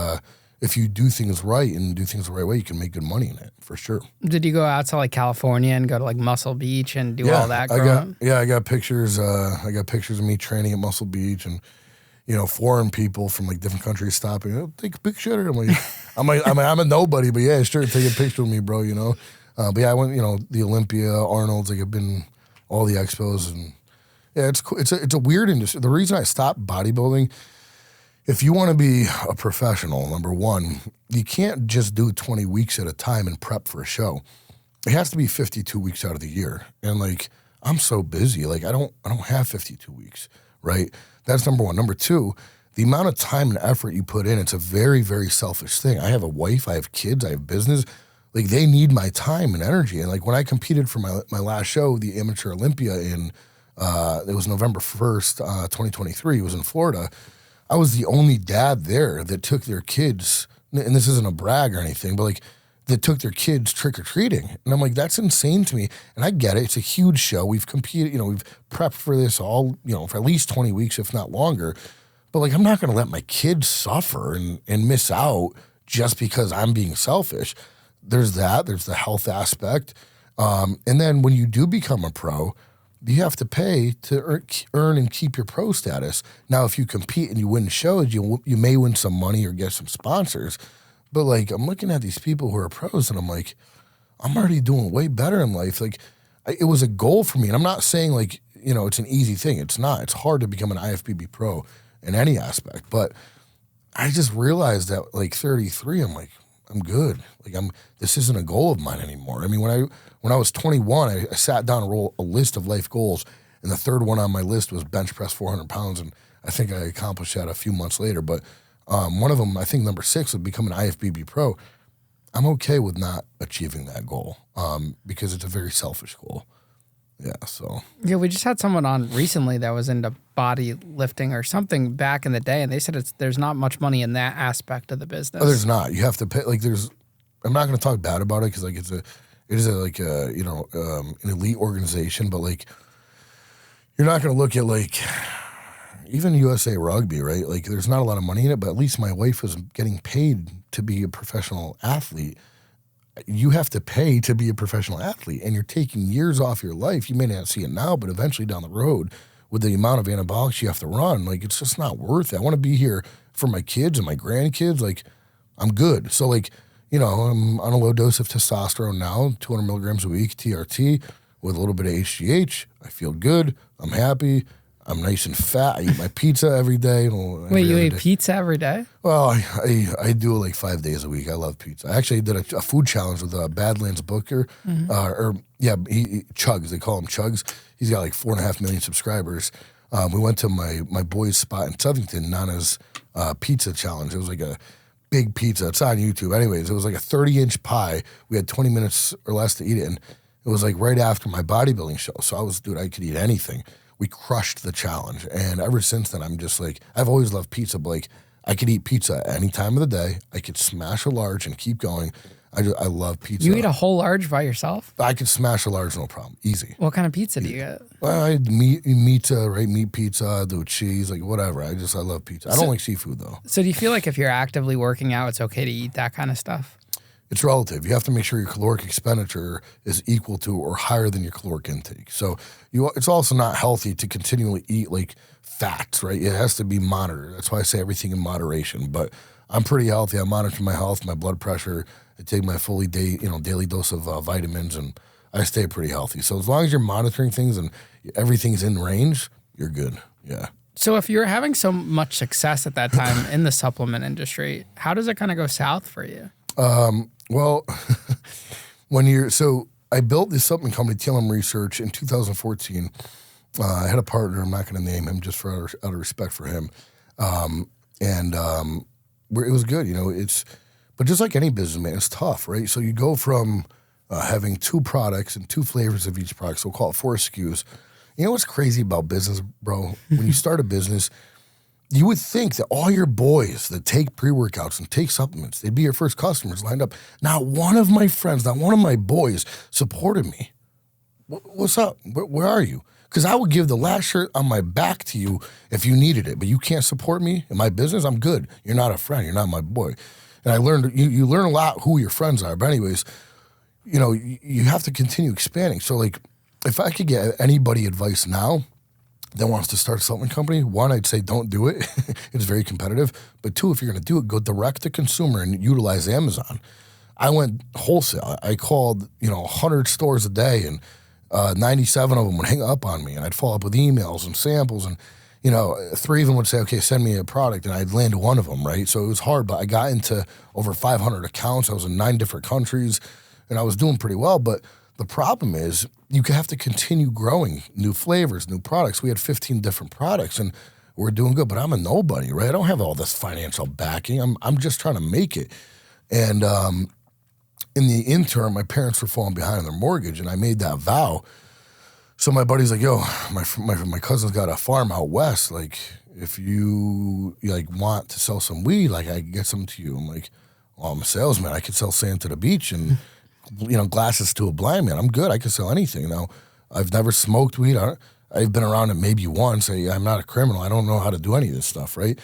if you do things right and do things the right way, you can make good money in it, for sure.
Did you go out to like California and go to like Muscle Beach and do all that growing up?
I got pictures. I got pictures of me training at Muscle Beach and, foreign people from like different countries stopping. Oh, take a picture. I'm a nobody, but yeah, sure, take a picture with me, bro. But yeah, I went, the Olympia, Arnold's. Like I've been all the expos, and yeah, it's cool. It's a weird industry. The reason I stopped bodybuilding, if you want to be a professional, number one, you can't just do 20 weeks at a time and prep for a show. It has to be 52 weeks out of the year, and like I'm so busy, like I don't have 52 weeks, right? That's number one. Number two, the amount of time and effort you put in, it's a very, very selfish thing. I have a wife, I have kids, I have business. Like they need my time and energy. And like when I competed for my last show, the Amateur Olympia it was November 1st, 2023, it was in Florida. I was the only dad there that took their kids, and this isn't a brag or anything, but like that took their kids trick-or-treating. And I'm like, that's insane to me. And I get it. It's a huge show. We've competed, we've prepped for this all, for at least 20 weeks, if not longer. But like, I'm not going to let my kids suffer and miss out just because I'm being selfish. There's that. There's the health aspect. And then when you do become a pro, you have to pay to earn and keep your pro status. Now, if you compete and you win shows, you may win some money or get some sponsors. But like, I'm looking at these people who are pros and I'm like, I'm already doing way better in life. Like, it was a goal for me. And I'm not saying like, it's an easy thing. It's not. It's hard to become an IFBB pro in any aspect. But I just realized that like 33, I'm like, I'm good. Like this isn't a goal of mine anymore. I mean, when I was 21, I sat down and wrote a list of life goals, and the third one on my list was bench press 400 pounds, and I think I accomplished that a few months later. But one of them, I think number 6, would become an IFBB pro. I'm okay with not achieving that goal because it's a very selfish goal. Yeah, so. Yeah,
we just had someone on recently that was into body lifting or something back in the day, and they said there's not much money in that aspect of the business.
Oh, there's not. You have to pay, like I'm not going to talk bad about it because like It is like a, an elite organization, but like, you're not going to look at like even USA Rugby, right? Like, there's not a lot of money in it, but at least my wife was getting paid to be a professional athlete. You have to pay to be a professional athlete, and you're taking years off your life. You may not see it now, but eventually down the road, with the amount of anabolics you have to run, like, it's just not worth it. I want to be here for my kids and my grandkids. Like, I'm good. So, like, I'm on a low dose of testosterone now, 200 milligrams a week, TRT, with a little bit of HGH. I feel good. I'm happy. I'm nice and fat. I eat my pizza every day.
Wait, you eat pizza every day?
Well, I do it like 5 days a week. I love pizza. I actually did a food challenge with Badlands Booker. He Chugs. They call him Chugs. He's got like 4.5 million subscribers. We went to my boy's spot in Southington, Nana's pizza challenge. It was like a big pizza. It's on YouTube. Anyways, it was like a 30-inch pie. We had 20 minutes or less to eat it. And it was like right after my bodybuilding show. So I could eat anything. We crushed the challenge. And ever since then, I'm just like, I've always loved pizza, but like, I could eat pizza any time of the day. I could smash a large and keep going. I love pizza.
You eat a whole large by yourself?
I could smash a large, no problem. Easy.
What kind of pizza do you get?
Well, I had meat pizza, do cheese, like whatever. I love pizza. I don't like seafood though.
So do you feel like if you're actively working out, it's okay to eat that kind of stuff?
It's relative. You have to make sure your caloric expenditure is equal to or higher than your caloric intake. So it's also not healthy to continually eat like fats, right? It has to be monitored. That's why I say everything in moderation. But I'm pretty healthy. I monitor my health, my blood pressure. I take my daily dose of vitamins, and I stay pretty healthy. So as long as you're monitoring things and everything's in range, you're good. Yeah.
So if you're having so much success at that time in the supplement industry, how does it kind of go south for you?
Well, I built this supplement company, TLM Research, in 2014. I had a partner. I'm not going to name him just out of respect for him. It was good. But just like any business, man, it's tough, right? So you go from having 2 products and 2 flavors of each product. So we'll call it 4 SKUs. You know what's crazy about business, bro? When you start a business, you would think that all your boys that take pre-workouts and take supplements, they'd be your first customers lined up. Not one of my friends, not one of my boys supported me. What's up? Where are you? Because I would give the last shirt on my back to you if you needed it, but you can't support me in my business. I'm good. You're not a friend. You're not my boy. And I learned, you learn a lot who your friends are. But anyways, you have to continue expanding. So like, if I could get anybody advice now that wants to start a supplement company, 1, I'd say don't do it. It's very competitive. But 2, if you're going to do it, go direct to consumer and utilize Amazon. I went wholesale. I called, 100 stores a day, and 97 of them would hang up on me, and I'd follow up with emails and samples, and 3 of them would say, okay, send me a product, and I'd land one of them, right? So it was hard, but I got into over 500 accounts. I was in 9 different countries, and I was doing pretty well. But the problem is you have to continue growing new flavors, new products. We had 15 different products, and we're doing good, but I'm a nobody, right? I don't have all this financial backing. I'm just trying to make it. And in the interim, my parents were falling behind on their mortgage, and I made that vow. So my buddy's like, yo, my cousin's got a farm out west. Like, if you want to sell some weed, like, I can get some to you. I'm like, well, I'm a salesman. I could sell sand to the beach and, glasses to a blind man. I'm good. I can sell anything. Now, I've never smoked weed. I've been around it maybe once. I'm not a criminal. I don't know how to do any of this stuff, right?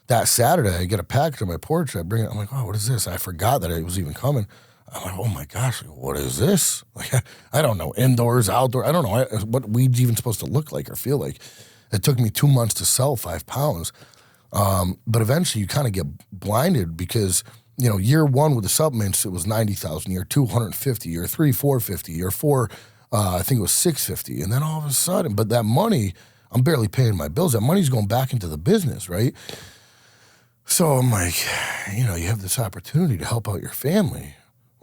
That Saturday, I get a package on my porch. I bring it. I'm like, oh, what is this? I forgot that it was even coming. I'm like, oh my gosh, what is this? Like, I don't know, indoors, outdoor. I don't know what weed's even supposed to look like or feel like. It took me 2 months to sell 5 pounds. But eventually you kind of get blinded because, year 1 with the supplements, it was 90,000, year 2, 150, year 3, 450, year 4, I think it was 650. And then all of a sudden, but that money, I'm barely paying my bills. That money's going back into the business, right? So I'm like, you have this opportunity to help out your family.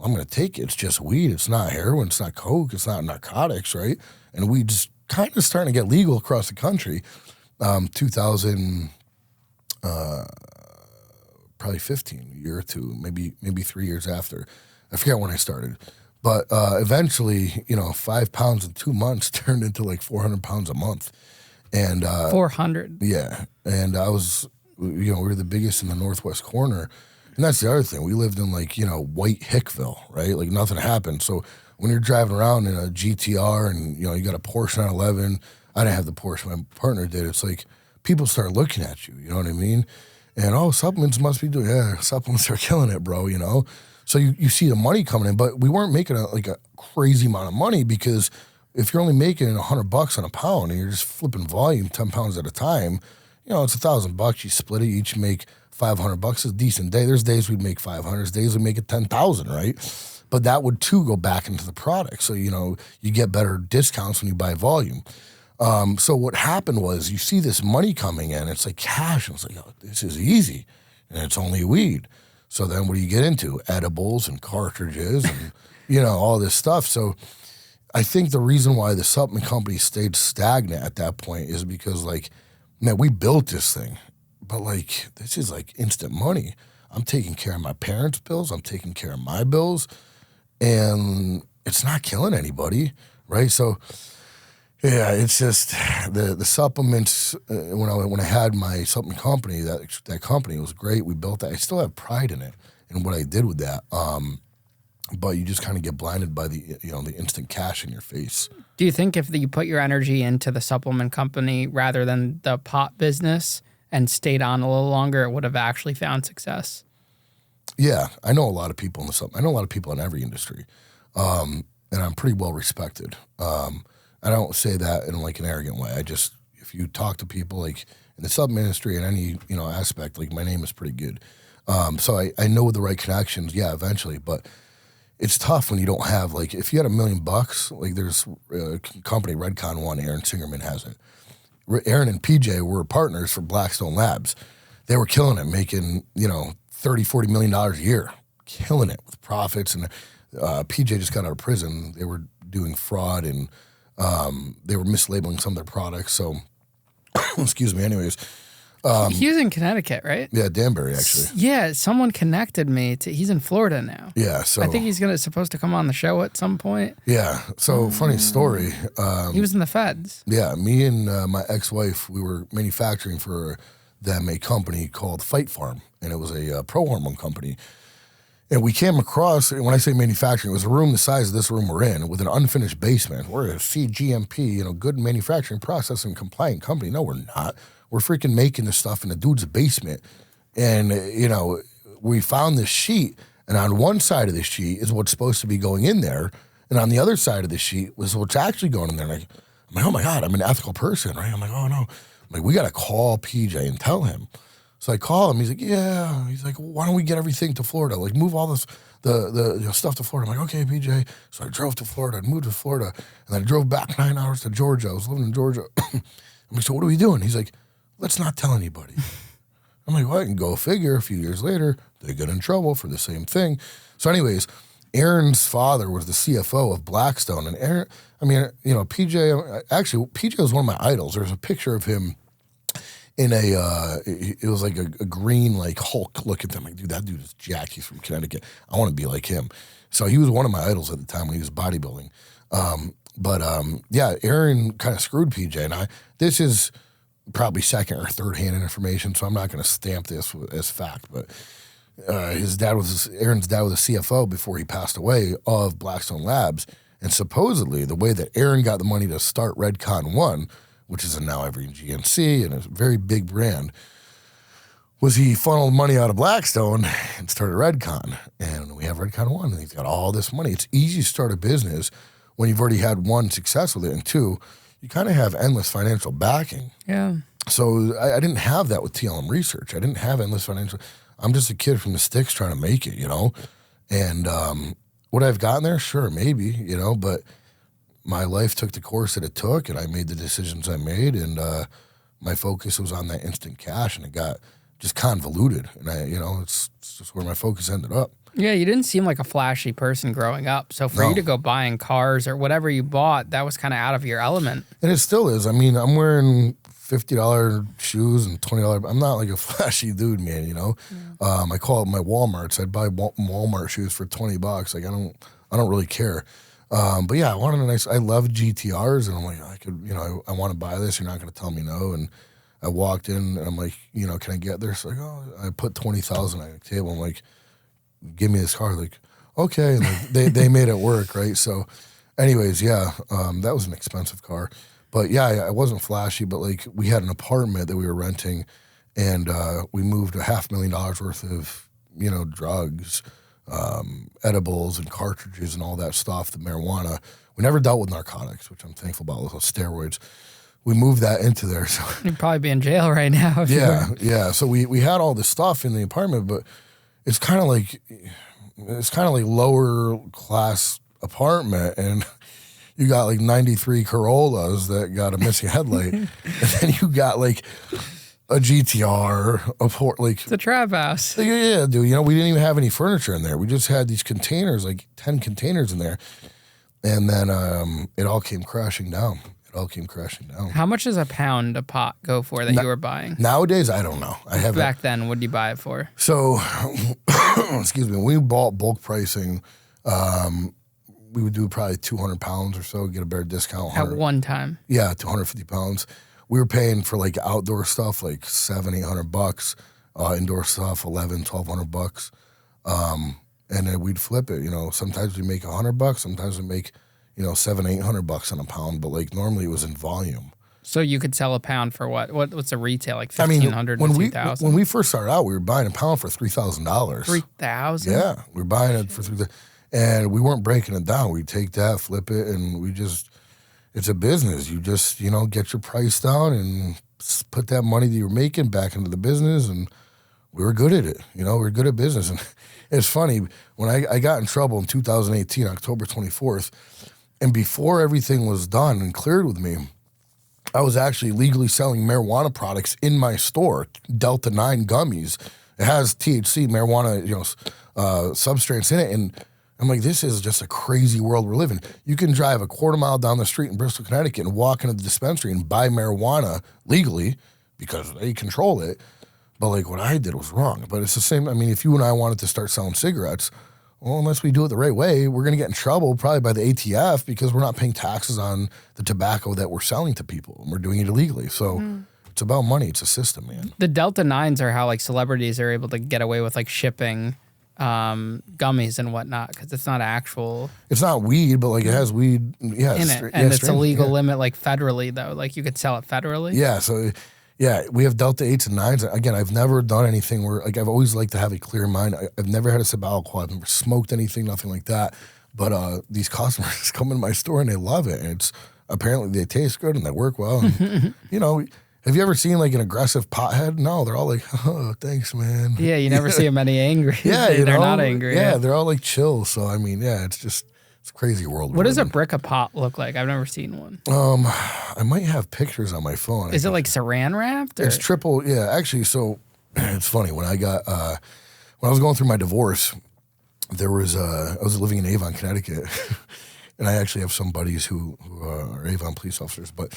I'm going to take it. It's just weed. It's not heroin. It's not coke. It's not narcotics, right? And weed's kind of starting to get legal across the country. 2015, a year or 2, maybe 3 years after. I forget when I started. But eventually, 5 pounds in 2 months turned into like 400 pounds a month. And
400.
Yeah. And I was, we were the biggest in the northwest corner. And that's the other thing. We lived in white Hickville, right? Like nothing happened. So when you're driving around in a GTR and, you know, you got a Porsche 911, I didn't have the Porsche, my partner did. It's like people start looking at you, you know what I mean? And, oh, supplements must be doing, yeah, supplements are killing it, bro, you know? So you see the money coming in, but we weren't making a crazy amount of money because if you're only making $100 on a pound and you're just flipping volume 10 pounds at a time, you know, it's $1,000. You split it, each make $500. It's a decent day. There's days we'd make 500. There's days we make it 10,000, right? But that would too go back into the product. So, you know, you get better discounts when you buy volume. So what happened was you see this money coming in. It's like cash. And it's like, oh, this is easy. And it's only weed. So then what do you get into? Edibles and cartridges and, you know, all this stuff. So I think the reason why the supplement company stayed stagnant at that point is because, like, man, we built this thing. But, like, this is, like, instant money. I'm taking care of my parents' bills. I'm taking care of my bills. And it's not killing anybody, right? So, yeah, it's just the supplements. When I had my supplement company, that company was great. We built that. I still have pride in it and what I did with that. But you just kind of get blinded by the instant cash in your face.
Do you think if you put your energy into the supplement company rather than the pot business and stayed on a little longer, it would have actually found success?
Yeah, I know a lot of people in the supplement. I know a lot of people in every industry, and I'm pretty well respected. I don't say that in like an arrogant way. If you talk to people like in the supplement industry in any aspect, like my name is pretty good. So I know the right connections. Yeah, eventually, but it's tough when you don't have, like, if you had $1 million, like there's a company, Redcon One, Aaron Singerman has it. Aaron and PJ were partners for Blackstone Labs. They were killing it, making, $30-40 million a year, killing it with profits. And PJ just got out of prison. They were doing fraud and they were mislabeling some of their products. So, excuse me, anyways.
He was in Connecticut, right?
Yeah, Danbury, actually.
Yeah, someone connected me to. He's in Florida now.
Yeah, so
I think he's supposed to come on the show at some point.
Yeah, so funny story.
He was in the feds.
Yeah, me and my ex-wife, we were manufacturing for them a company called Fight Farm, and it was a pro-hormone company. And we came across, when I say manufacturing, it was a room the size of this room we're in with an unfinished basement. We're a CGMP, good manufacturing process and compliant company. No, we're not. We're freaking making this stuff in a dude's basement. And, we found this sheet, and on one side of the sheet is what's supposed to be going in there, and on the other side of the sheet was what's actually going in there. I'm like, oh my God, I'm an ethical person, right? I'm like, oh no. I'm like, we got to call PJ and tell him. So I call him. He's like, yeah. He's like, well, why don't we get everything to Florida? Like, move all this, the stuff to Florida. I'm like, okay, PJ. So I drove to Florida. I moved to Florida. And then I drove back 9 hours to Georgia. I was living in Georgia. I'm like, so what are we doing? He's like, let's not tell anybody. I'm like, well, I can go figure. A few years later, they get in trouble for the same thing. So anyways, Aaron's father was the CFO of Blackstone. And Aaron, PJ was one of my idols. There's a picture of him in it was like a green, like Hulk look at them. Like, dude, that dude is jacked. He's from Connecticut. I want to be like him. So he was one of my idols at the time when he was bodybuilding. Yeah, Aaron kind of screwed PJ and I. This is probably second or third hand information, so I'm not going to stamp this as fact. But Aaron's dad was a CFO before he passed away of Blackstone Labs, and supposedly the way that Aaron got the money to start Redcon One, which is now every GNC and a very big brand, was he funneled money out of Blackstone and started Redcon. And we have Redcon One, and he's got all this money. It's easy to start a business when you've already had one success with it, and two, you kind of have endless financial backing.
Yeah.
So I didn't have that with TLM Research. I didn't have endless financial. I'm just a kid from the sticks trying to make it, And would I have gotten there? Sure, maybe, but my life took the course that it took, and I made the decisions I made, and my focus was on that instant cash, and it got just convoluted. And it's just where my focus ended up.
Yeah, you didn't seem like a flashy person growing up. So for you to go buying cars or whatever you bought, that was kind of out of your element.
And it still is. I mean, I'm wearing $50 shoes and $20. I'm not like a flashy dude, man, Yeah. I call it my Walmarts. I'd buy Walmart shoes for $20. Like, I don't really care. But yeah, I wanted I love GTRs, and I'm like, I want to buy this. You're not going to tell me no. And I walked in, and I'm like, can I get there? So like, I put $20,000 on the table. I'm like, give me this car. Like, okay. And they made it work, right? So anyways, yeah, that was an expensive car. But yeah, I wasn't flashy, but like we had an apartment that we were renting, and we moved $500,000 worth of, drugs, edibles and cartridges and all that stuff, the marijuana. We never dealt with narcotics, which I'm thankful about, with those steroids. We moved that into there. So
You'd probably be in jail right now.
Yeah. So we had all this stuff in the apartment, but it's kind of like lower class apartment, and you got like 93 Corollas that got a missing headlight, and then you got like a GTR,
it's a trap house.
Yeah, dude. We didn't even have any furniture in there. We just had these containers, like 10 containers in there, and then it all came crashing down.
How much does a pound of pot go for that you were buying?
Nowadays, I don't know. I haven't.
Back then, what did you buy it for?
So, excuse me, when we bought bulk pricing, we would do probably 200 pounds or so, get a better discount.
At one time?
Yeah, 250 pounds. We were paying for like outdoor stuff like $700-800, indoor stuff $1,100-1,200, and then we'd flip it. Sometimes we make $100, sometimes we make $700-800 on a pound, but like normally it was in volume.
So you could sell a pound for what? What's the retail, like $1,500 to $2,000?
When we first started out, we were buying a pound for $3,000.
$3,000?
Yeah, we were buying it for $3,000, and we weren't breaking it down. We'd take that, flip it, and it's a business. You just, get your price down and put that money that you were making back into the business, and we were good at it. We were good at business. And it's funny, when I got in trouble in 2018, October 24th, and before everything was done and cleared with me, I was actually legally selling marijuana products in my store, Delta 9 gummies. It has THC, marijuana, substrates in it, and I'm like, this is just a crazy world we're living. You can drive a quarter mile down the street in Bristol, Connecticut, and walk into the dispensary and buy marijuana legally because they control it. But like what I did was wrong. But it's the same. I mean, if you and I wanted to start selling cigarettes, well, unless we do it the right way, we're going to get in trouble probably by the ATF because we're not paying taxes on the tobacco that we're selling to people, and we're doing it illegally. So it's about money. It's a system, man.
The Delta 9s are how like celebrities are able to get away with like shipping gummies and whatnot because it's not actual.
It's not weed, but like it has weed
in it, and it's a legal limit like federally though. Like you could sell it federally.
Yeah, so yeah, we have Delta 8s and 9s. Again, I've never done anything where like I've always liked to have a clear mind. I've never had a sip of alcohol. I've never smoked anything, nothing like that. But these customers come into my store and they love it, and it's apparently they taste good and they work well. And, have you ever seen like an aggressive pothead? No, they're all like, oh, thanks, man.
Yeah, you never see them any angry.
Yeah,
they're not angry.
Yeah, they're all like chill. So I mean, yeah, it's a crazy world.
What does a brick of pot look like? I've never seen one.
I might have pictures on my phone.
Is it like saran wrapped? Or?
It's triple. Yeah, actually. So it's funny when I was going through my divorce, I was living in Avon, Connecticut, and I actually have some buddies who are Avon police officers, but.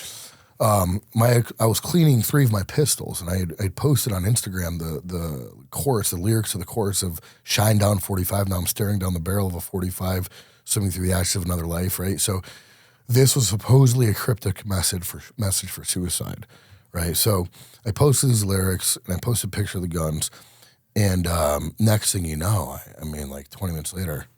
I was cleaning 3 of my pistols, and I posted on Instagram the chorus, the lyrics of the chorus of "Shine Down 45." Now I'm staring down the barrel of a 45, swimming through the ashes of another life. Right. So this was supposedly a cryptic message for suicide. Right. So I posted these lyrics, and I posted a picture of the guns, and next thing you know, I mean, like 20 minutes later,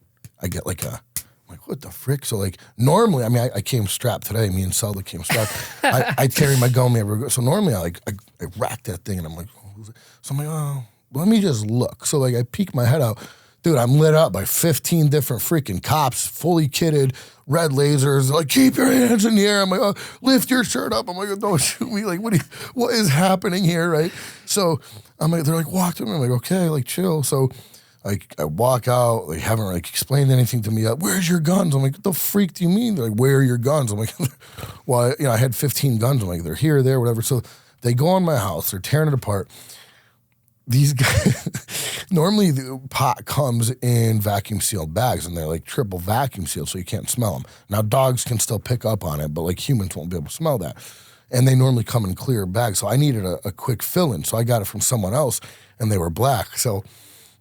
I get like I'm like, what the frick? So like normally, I mean, I came strapped today. Me and Selda came strapped. I carry my gun everywhere. So normally I rack that thing, and I'm like, oh, who's it? So I'm like, oh, let me just look. So like I peek my head out. Dude, I'm lit up by 15 different freaking cops, fully kitted, red lasers. Like, keep your hands in the air. I'm like, oh, lift your shirt up. I'm like, don't shoot me. Like, what is happening here, right? So I'm like, they're like, walk to me. I'm like, okay, like, chill. So I walk out. They haven't like explained anything to me yet. Where's your guns? I'm like, what the freak do you mean? They're like, where are your guns? I'm like, well, I had 15 guns. I'm like, they're here, there, whatever. So they go in my house. They're tearing it apart. These guys, normally the pot comes in vacuum sealed bags, and they're like triple vacuum sealed, so you can't smell them. Now dogs can still pick up on it, but like humans won't be able to smell that. And they normally come in clear bags. So I needed a quick fill-in. So I got it from someone else, and they were black. So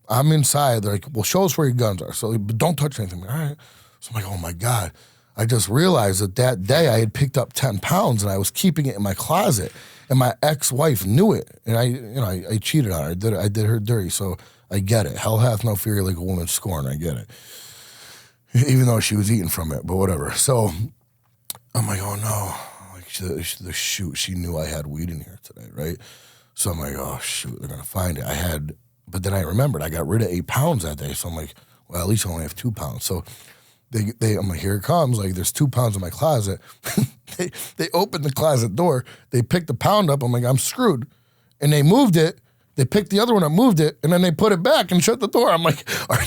I'm inside. They're like, well, show us where your guns are. So, but don't touch anything. I'm like, all right. So I'm like, oh my God. I just realized that day I had picked up 10 pounds and I was keeping it in my closet. And my ex-wife knew it. And I cheated on her. I did her dirty. So I get it. Hell hath no fury like a woman scorned. I get it. even though she was eating from it, but whatever. So I'm like, oh no, like shoot, she knew I had weed in here today, right? So I'm like, oh shoot, they're gonna find it. But then I remembered I got rid of 8 pounds that day. So I'm like, well, at least I only have 2 pounds. So I'm like, here it comes. Like, there's 2 pounds in my closet. they opened the closet door. They picked the pound up. I'm like, I'm screwed. And they moved it. They picked the other one up, moved it, and then they put it back and shut the door. I'm like, are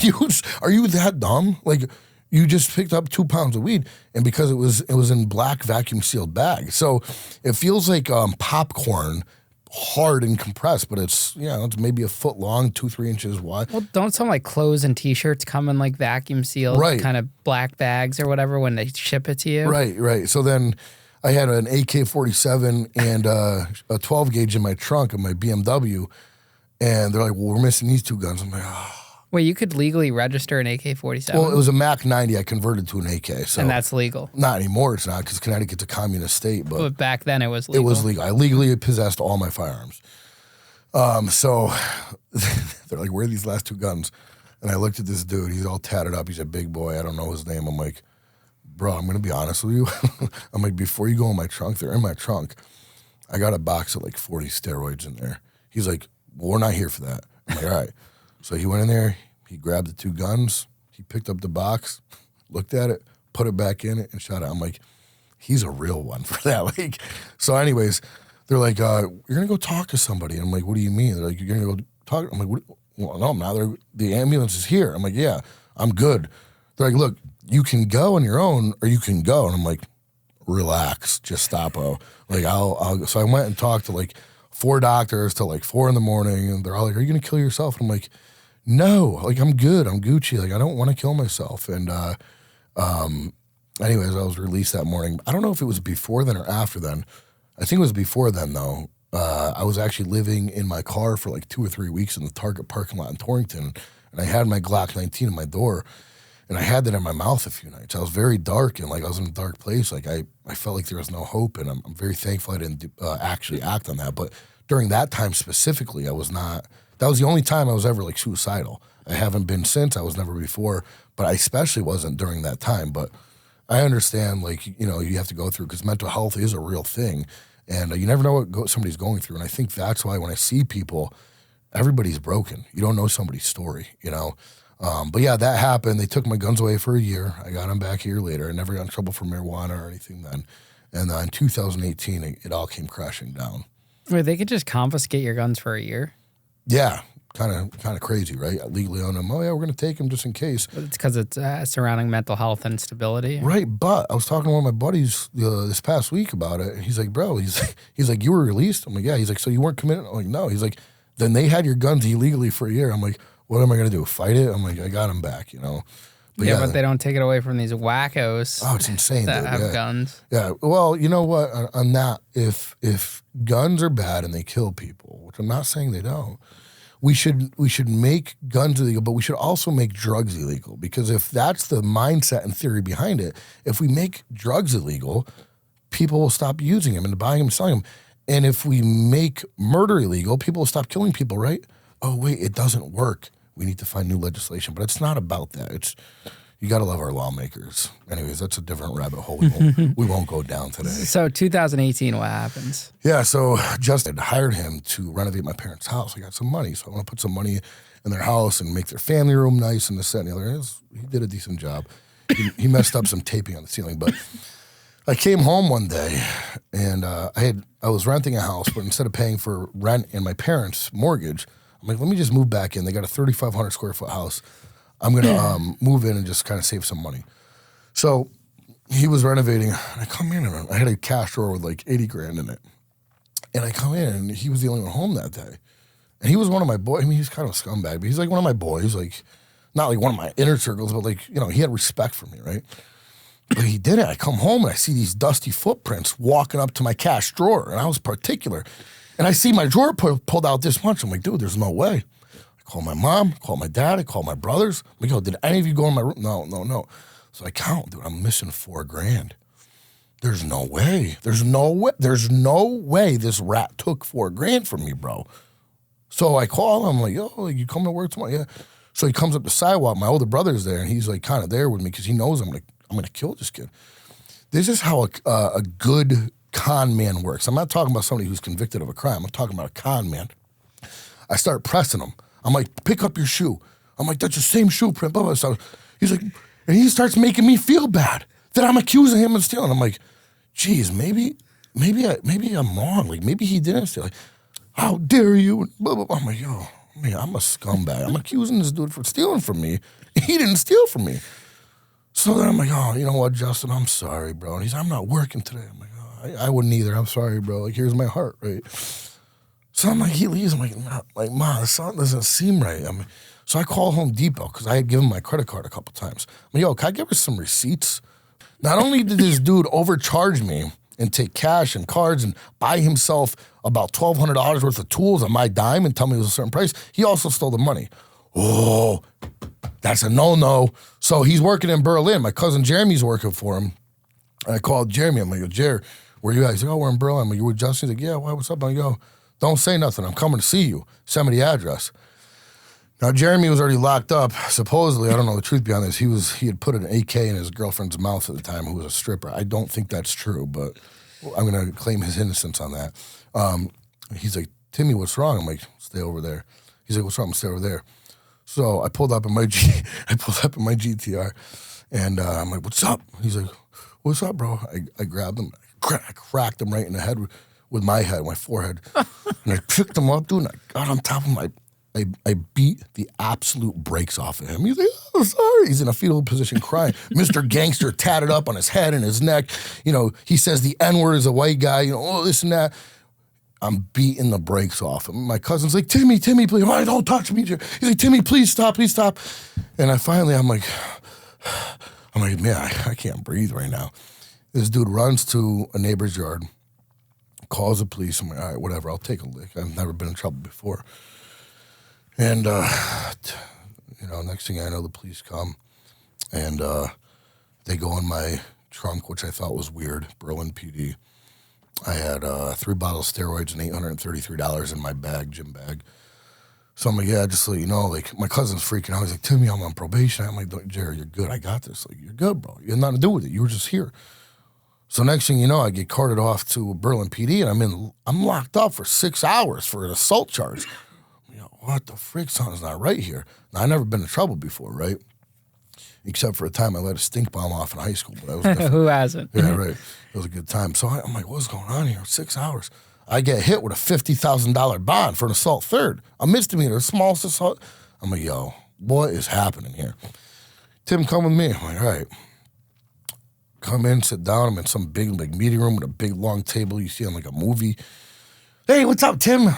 you that dumb? Like, you just picked up 2 pounds of weed, and because it was in black vacuum sealed bags. So it feels like popcorn, hard and compressed, but it's maybe a foot long, 2-3 inches wide.
Well, don't some like clothes and T-shirts come in like vacuum sealed kind of black bags or whatever when they ship it to you?
Right. So then I had an AK-47 and a 12 gauge in my trunk of my BMW, and they're like, well, we're missing these 2 guns. I'm like, oh.
Wait, you could legally register an AK-47?
Well, it was a Mac 90. I converted to an AK. So
and that's legal?
Not anymore, it's not, because Connecticut's a communist state.
But back then it was legal?
It was legal. I legally possessed all my firearms. So they're like, where are these last 2 guns? And I looked at this dude. He's all tatted up. He's a big boy. I don't know his name. I'm like, bro, I'm going to be honest with you. I'm like, before you go in my trunk, they're in my trunk. I got a box of like 40 steroids in there. He's like, well, we're not here for that. I'm like, all right. So he went in there, he grabbed the 2 guns, he picked up the box, looked at it, put it back in it, and shot it. I'm like, he's a real one for that. Like, so anyways, they're like, you're going to go talk to somebody. I'm like, what do you mean? They're like, you're going to go talk? I'm like, what? Well, no, I'm not. The ambulance is here. I'm like, yeah, I'm good. They're like, look, you can go on your own or you can go. And I'm like, relax, just stop. Like, I'll. So I went and talked to like 4 doctors till like 4 a.m, and they're all like, are you going to kill yourself? And I'm like, no, like, I'm good. I'm Gucci. Like, I don't want to kill myself. And anyways, I was released that morning. I don't know if it was before then or after then. I think it was before then, though. I was actually living in my car for like 2 or 3 weeks in the Target parking lot in Torrington, and I had my Glock 19 in my door, and I had that in my mouth a few nights. I was very dark, and like I was in a dark place. Like I felt like there was no hope, and I'm very thankful I didn't actually act on that. But during that time specifically, I was not. That was the only time I was ever like suicidal. I haven't been since. I was never before, but I especially wasn't during that time. But I understand, like, you have to go through, because mental health is a real thing, and you never know what somebody's going through. And I think that's why when I see people, everybody's broken. You don't know somebody's story, But yeah, that happened. They took my guns away for a year. I got them back a year later. I never got in trouble for marijuana or anything then. And in 2018, it all came crashing down.
Wait, they could just confiscate your guns for a year?
Yeah, kind of crazy, right? Legally own them. Oh yeah, we're going to take them just in case.
But it's because it's surrounding mental health and stability.
Right, but I was talking to one of my buddies this past week about it, and he's like, bro, he's like, you were released? I'm like, yeah. He's like, so you weren't committed? I'm like, no. He's like, then they had your guns illegally for a year. I'm like, what am I going to do, fight it? I'm like, I got them back, But
yeah, but they don't take it away from these wackos.
Oh, it's insane,
that
dude.
have guns.
Yeah, well, you know what? On that, if guns are bad and they kill people, which I'm not saying they don't, we should make guns illegal, but we should also make drugs illegal, because if that's the mindset and theory behind it, if we make drugs illegal, people will stop using them and buying them and selling them. And if we make murder illegal, people will stop killing people, right? Oh, wait, it doesn't work. We need to find new legislation. But it's not about that. You got to love our lawmakers. Anyways, that's a different rabbit hole we won't go down today.
So 2018, what happens?
Yeah, so Justin hired him to renovate my parents' house. I got some money, so I want to put some money in their house and make their family room nice and this, that, and the other. He did a decent job. He messed up some taping on the ceiling, but I came home one day and I was renting a house, but instead of paying for rent and my parents' mortgage, I'm like, let me just move back in. They got a 3,500 square foot house. I'm going to move in and just kind of save some money. So he was renovating, and I come in, and I had a cash drawer with like 80 grand in it. And I come in, and he was the only one home that day. And he was one of my boys. I mean, he's kind of a scumbag, but he's like one of my boys, like not like one of my inner circles, but like, he had respect for me, right? But he did it. I come home, and I see these dusty footprints walking up to my cash drawer, and I was particular. And I see my drawer pulled out this much. I'm like, dude, there's no way. I call my mom, call my dad, I call my brothers. I'm like, yo, did any of you go in my room? No. So I count, dude, I'm missing $4 grand. There's no way. There's no way this rat took $4 grand from me, bro. So I call him, I'm like, yo, you coming to work tomorrow? Yeah. So he comes up the sidewalk. My older brother's there, and he's like kind of there with me because he knows I'm gonna kill this kid. This is how a good con man works. I'm not talking about somebody who's convicted of a crime. I'm talking about a con man. I start pressing him. I'm like, pick up your shoe. I'm like, that's the same shoe print. Blah, blah. So he's like, and he starts making me feel bad that I'm accusing him of stealing. I'm like, geez, maybe I'm wrong. Like, maybe he didn't steal. Like, how dare you? And blah, blah, blah. I'm like, yo, man, I'm a scumbag. I'm accusing this dude for stealing from me. He didn't steal from me. So then I'm like, oh, you know what, Justin, I'm sorry, bro. And he's like, I'm not working today. I'm like, oh, I wouldn't either. I'm sorry, bro. Like, here's my heart, right? So I'm like, he leaves. I'm like, Ma, something doesn't seem right. So I call Home Depot because I had given my credit card a couple times. I'm like, yo, can I give her some receipts? Not only did this dude overcharge me and take cash and cards and buy himself about $1,200 worth of tools on my dime and tell me it was a certain price, he also stole the money. Oh, that's a no-no. So he's working in Berlin. My cousin Jeremy's working for him. I called Jeremy. I'm like, Jer, where you at? He's like, oh, we're in Berlin. I'm like, you with Justin? He's like, yeah, why, what's up? I'm like, yo, don't say nothing. I'm coming to see you. Send me the address. Now, Jeremy was already locked up. Supposedly, I don't know the truth behind this. He had put an AK in his girlfriend's mouth at the time, who was a stripper. I don't think that's true, but I'm going to claim his innocence on that. He's like, Timmy, what's wrong? I'm like, stay over there. He's like, what's wrong? Stay over there. So I pulled up in my GTR, and I'm like, what's up? He's like, what's up, bro? I grabbed him, I cracked him right in the head with my forehead, and I picked him up, dude, and I got on top of him. I beat the absolute brakes off of him. He's like, oh, sorry. He's in a fetal position crying. Mr. Gangster tatted up on his head and his neck. You know, he says the N-word is a white guy, you know, oh, this and that. I'm beating the brakes off him. My cousin's like, Timmy, please. Oh, don't touch me. He's like, Timmy, please stop. And I'm like, man, I can't breathe right now. This dude runs to a neighbor's yard, calls the police. I'm like, all right, whatever, I'll take a lick. I've never been in trouble before. And, next thing I know, the police come, and they go in my trunk, which I thought was weird, Berlin PD. I had 3 bottles of steroids and $833 in my bag, gym bag. So I'm like, yeah, just so you know, like, my cousin's freaking out. He's like, Timmy, I'm on probation. I'm like, Jerry, you're good. I got this. Like, you're good, bro. You had nothing to do with it. You were just here. So next thing you know, I get carted off to Berlin PD, and I'm locked up for 6 hours for an assault charge. What the frick? Something's not right here. Now, I've never been in trouble before, right? Except for a time I let a stink bomb off in high school. But that was
Who hasn't?
Yeah, right. It was a good time. So I'm like, what's going on here? 6 hours. I get hit with a $50,000 bond for an assault third. A misdemeanor, the smallest assault. I'm like, yo, what is happening here? Tim, come with me. I'm like, all right. Come in, sit down. I'm in some big meeting room with a big long table you see on like a movie. Hey, what's up, Tim?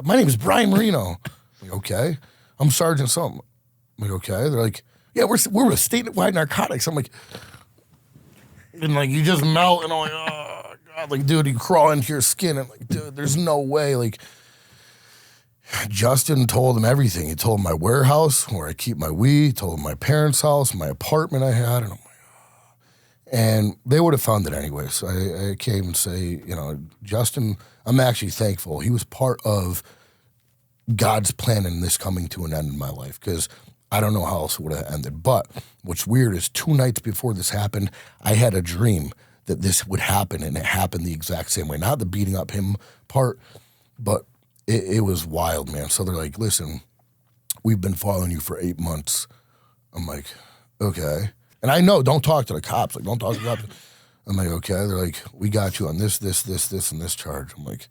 My name is Brian Marino. I'm like, okay. I'm Sergeant something. I'm like, okay. They're like, yeah, we're with statewide narcotics. I'm like, and like, you just melt, and I'm like, oh, God. Like, dude, you crawl into your skin. And like, dude, there's no way. Like, Justin told him everything. He told him my warehouse, where I keep my weed. He told him my parents' house, my apartment I had. And I'm like, oh. And they would have found it anyway. So I came and say, Justin, I'm actually thankful. He was part of God's plan in this coming to an end in my life, because I don't know how else it would have ended. But what's weird is 2 nights before this happened, I had a dream that this would happen, and it happened the exact same way. Not the beating up him part, but it was wild, man. So they're like, listen, we've been following you for 8 months. I'm like, okay. And I know, don't talk to the cops. Like, don't talk to the cops. I'm like, okay. They're like, we got you on this, and this charge. I'm like,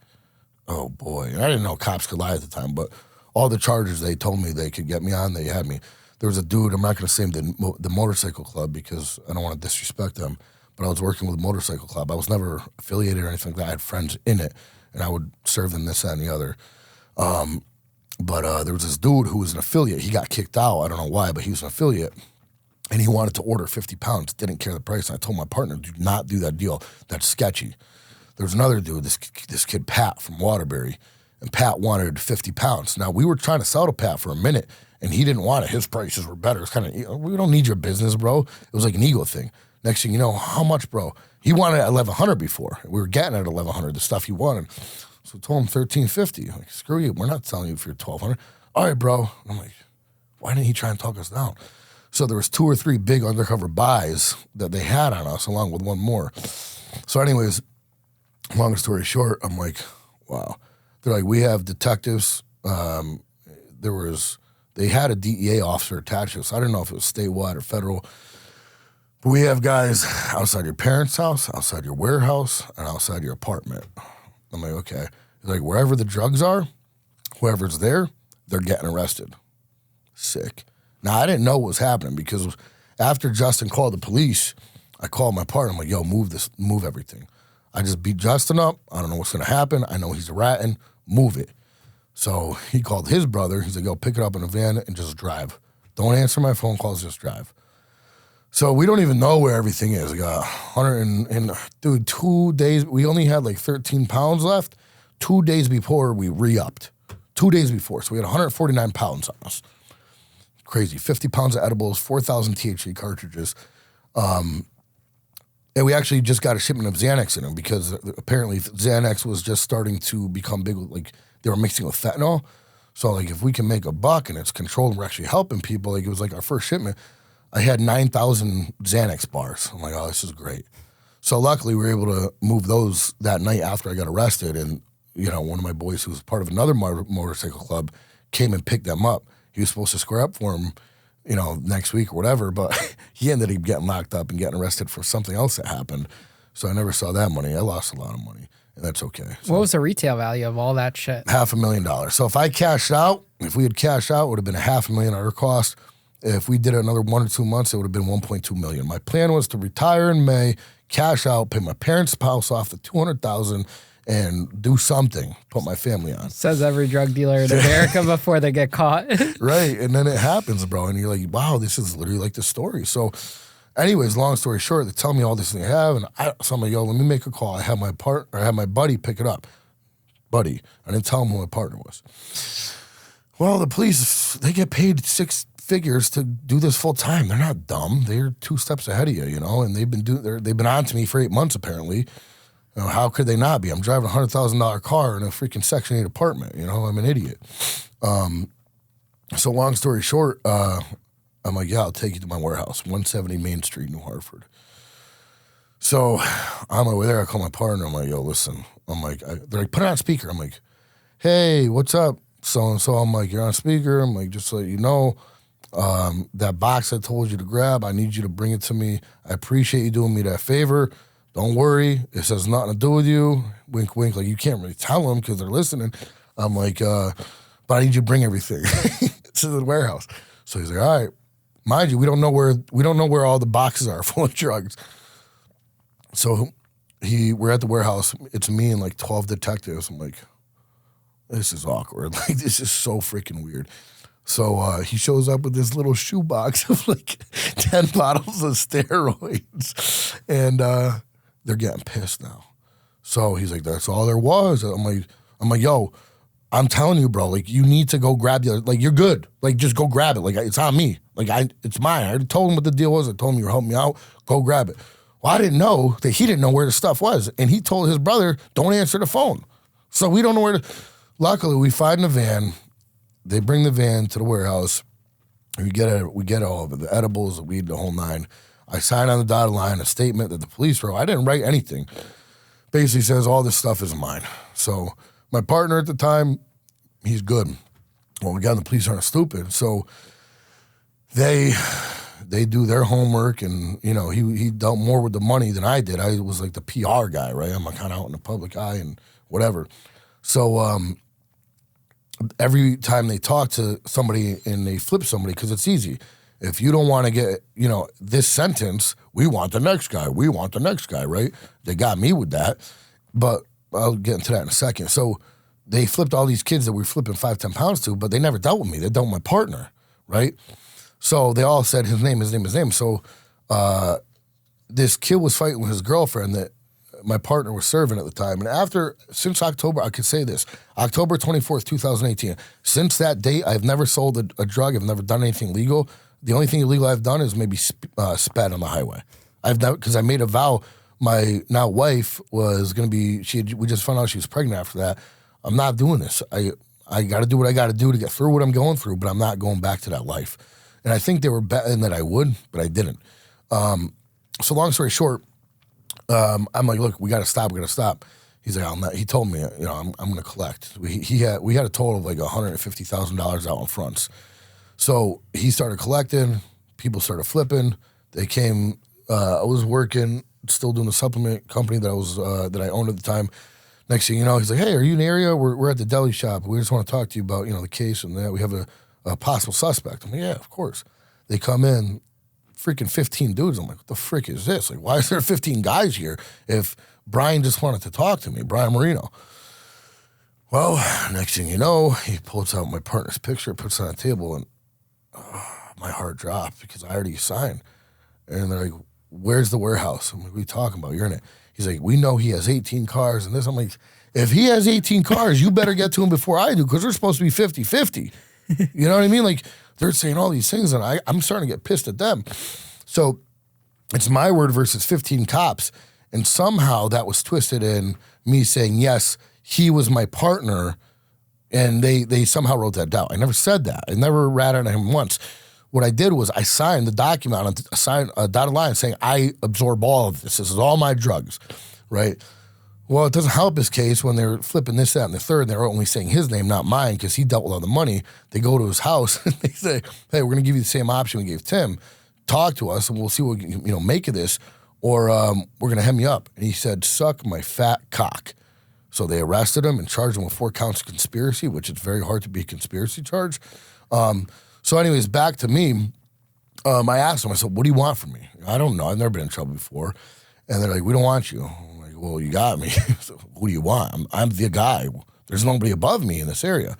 oh, boy. And I didn't know cops could lie at the time, but all the charges they told me they could get me on, they had me. There was a dude, I'm not going to say him, the motorcycle club, because I don't want to disrespect them, but I was working with a motorcycle club. I was never affiliated or anything like that. I had friends in it, and I would serve them this, that, and the other. But there was this dude who was an affiliate. He got kicked out. I don't know why, but he was an affiliate. And he wanted to order 50 pounds, didn't care the price. And I told my partner, do not do that deal. That's sketchy. There was another dude, this kid, Pat, from Waterbury, and Pat wanted 50 pounds. Now, we were trying to sell to Pat for a minute, and he didn't want it. His prices were better. It's kind of, we don't need your business, bro. It was like an ego thing. Next thing you know, how much, bro? He wanted it at $1,100 before. We were getting it at $1,100, the stuff he wanted. So I told him $1,350. Like, screw you. We're not selling you for $1,200. All right, bro. I'm like, why didn't he try and talk us down? So there was 2 or 3 big undercover buys that they had on us, along with one more. So anyways, long story short, I'm like, wow. They're like, we have detectives. They had a DEA officer attached to us. I don't know if it was statewide or federal. But we have guys outside your parents' house, outside your warehouse, and outside your apartment. I'm like, okay. He's like, wherever the drugs are, whoever's there, they're getting arrested. Sick. Now, I didn't know what was happening because after Justin called the police, I called my partner. I'm like, yo, move everything. I just beat Justin up. I don't know what's going to happen. I know he's a ratting. Move it. So he called his brother. He's like, yo, pick it up in a van and just drive. Don't answer my phone calls, just drive. So we don't even know where everything is. We got 2 days. We only had like 13 pounds left. 2 days before we re-upped. 2 days before. So we had 149 pounds on us. Crazy. 50 pounds of edibles, 4,000 THC cartridges. And we actually just got a shipment of Xanax in them because apparently Xanax was just starting to become big. Like they were mixing with fentanyl. So like if we can make a buck and it's controlled and we're actually helping people, like it was like our first shipment. I had 9,000 Xanax bars. I'm like, oh, this is great. So luckily we were able to move those that night after I got arrested. And, you know, one of my boys who was part of another motorcycle club came and picked them up. He was supposed to square up for him, you know, next week or whatever, but he ended up getting locked up and getting arrested for something else that happened. So I never saw that money. I lost a lot of money, and that's okay. So,
what was the retail value of all that shit?
$500,000. So if I cashed out, if we had cashed out, it would have been $500,000 our cost. If we did it another 1 or 2 months, it would have been $1.2 million. My plan was to retire in May, cash out, pay my parents' house off the $200,000, and do something, put my family on.
Says every drug dealer in America before they get caught.
Right, and then it happens, bro, and you're like, wow, this is literally like the story. So anyways, long story short, they tell me all this they have, and so I'm like, yo, let me make a call. I have my buddy pick it up. Buddy. I didn't tell him who my partner was. Well, the police, they get paid 6 figures to do this full time. They're not dumb. They're 2 steps ahead of you, you know, and they've been on to me for 8 months apparently. You know, how could they not be? I'm driving a $100,000 car in a freaking Section 8 apartment. You know, I'm an idiot. So long story short, I'm like, yeah, I'll take you to my warehouse, 170 Main Street, New Hartford. So I'm over there. I call my partner. I'm like, yo, listen. I'm like, they're like, put it on speaker. I'm like, hey, what's up? So-and-so. I'm like, you're on speaker. I'm like, just so you know, that box I told you to grab, I need you to bring it to me. I appreciate you doing me that favor. Don't worry, it has nothing to do with you. Wink, wink. Like, you can't really tell them because they're listening. I'm like, but I need you to bring everything to the warehouse. So he's like, all right. Mind you, we don't know where all the boxes are full of drugs. So we're at the warehouse. It's me and like 12 detectives. I'm like, this is awkward. Like, this is so freaking weird. So he shows up with this little shoebox of like 10 bottles of steroids. And they're getting pissed now. So he's like, that's all there was. I'm like, yo, I'm telling you, bro, like, you need to go grab the other, like, you're good. Like, just go grab it. Like, it's on me. Like, it's mine. I already told him what the deal was. I told him you were helping me out. Go grab it. Well, I didn't know that he didn't know where the stuff was. And he told his brother, don't answer the phone. So we don't know where luckily, we find the van. They bring the van to the warehouse. We get all of it, the edibles, the weed, the whole nine. I sign on the dotted line a statement that the police wrote. I didn't write anything. Basically says all this stuff is mine. So my partner at the time, he's good. Well, again, the police aren't stupid. So they do their homework, and, you know, he dealt more with the money than I did. I was like the PR guy, right? I'm kind of out in the public eye and whatever. So every time they talk to somebody and they flip somebody, because it's easy. If you don't want to get, you know, this sentence, we want the next guy. We want the next guy, right? They got me with that. But I'll get into that in a second. So they flipped all these kids that we were flipping 5-10 pounds to, but they never dealt with me. They dealt with my partner, right? So they all said his name. So this kid was fighting with his girlfriend that my partner was serving at the time. And since October, I could say this, October 24th, 2018, since that date, I've never sold a drug. I've never done anything legal. The only thing illegal I've done is maybe sped on the highway. Because I made a vow. My now wife was going to be, we just found out she was pregnant after that. I'm not doing this. I I got to do what I got to do to get through what I'm going through, but I'm not going back to that life. And I think they were betting that I would, but I didn't. So long story short, I'm like, look, we got to stop. He's like, he told me, I'm going to collect. We had a total of like $150,000 out in fronts. So he started collecting, people started flipping. They came, I was working, still doing the supplement company that I owned at the time. Next thing you know, he's like, hey, are you in the area? We're at the deli shop. We just want to talk to you about, the case and that. We have a possible suspect. I'm like, yeah, of course. They come in, freaking 15 dudes. I'm like, what the frick is this? Like, why is there 15 guys here if Brian just wanted to talk to me, Brian Marino? Well, next thing you know, he pulls out my partner's picture, puts it on the table, and my heart dropped because I already signed. And they're like, where's the warehouse? I'm like, what are you talking about? You're in it. He's like, we know he has 18 cars and this. I'm like, if he has 18 cars, you better get to him before I do because we're supposed to be 50-50. You know what I mean? Like, they're saying all these things and I'm starting to get pissed at them. So it's my word versus 15 cops. And somehow that was twisted in me saying, yes, he was my partner. And they somehow wrote that down. I never said that. I never ratted at him once. What I did was I signed the document, I signed a dotted line saying, I absorb all of this. This is all my drugs, right? Well, it doesn't help his case when they're flipping this, that, and the third, and they're only saying his name, not mine, because he dealt with all the money. They go to his house, and they say, hey, we're going to give you the same option we gave Tim. Talk to us, and we'll see what we can, make of this, or we're going to hem you up. And he said, suck my fat cock. So they arrested him and charged him with 4 counts of conspiracy, which is very hard to be a conspiracy charge. So anyways, back to me, I asked him, I said, what do you want from me? I don't know. I've never been in trouble before. And they're like, we don't want you. I'm like, well, you got me. So, who do you want? I'm the guy. There's nobody above me in this area.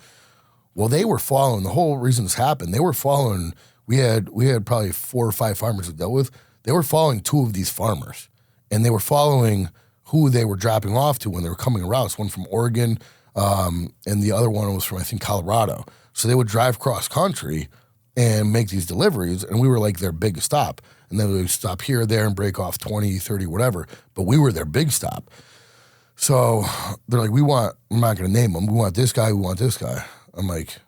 Well, they were following, the whole reason this happened, they were following, we had probably 4 or 5 farmers we dealt with. They were following 2 of these farmers. And they were following who they were dropping off to when they were coming around. One from Oregon, and the other one was from, I think, Colorado. So they would drive cross country and make these deliveries, and we were like their big stop. And then we would stop here, there, and break off 20, 30, whatever. But we were their big stop. So they're like, I'm not going to name them. We want this guy, we want this guy. I'm like,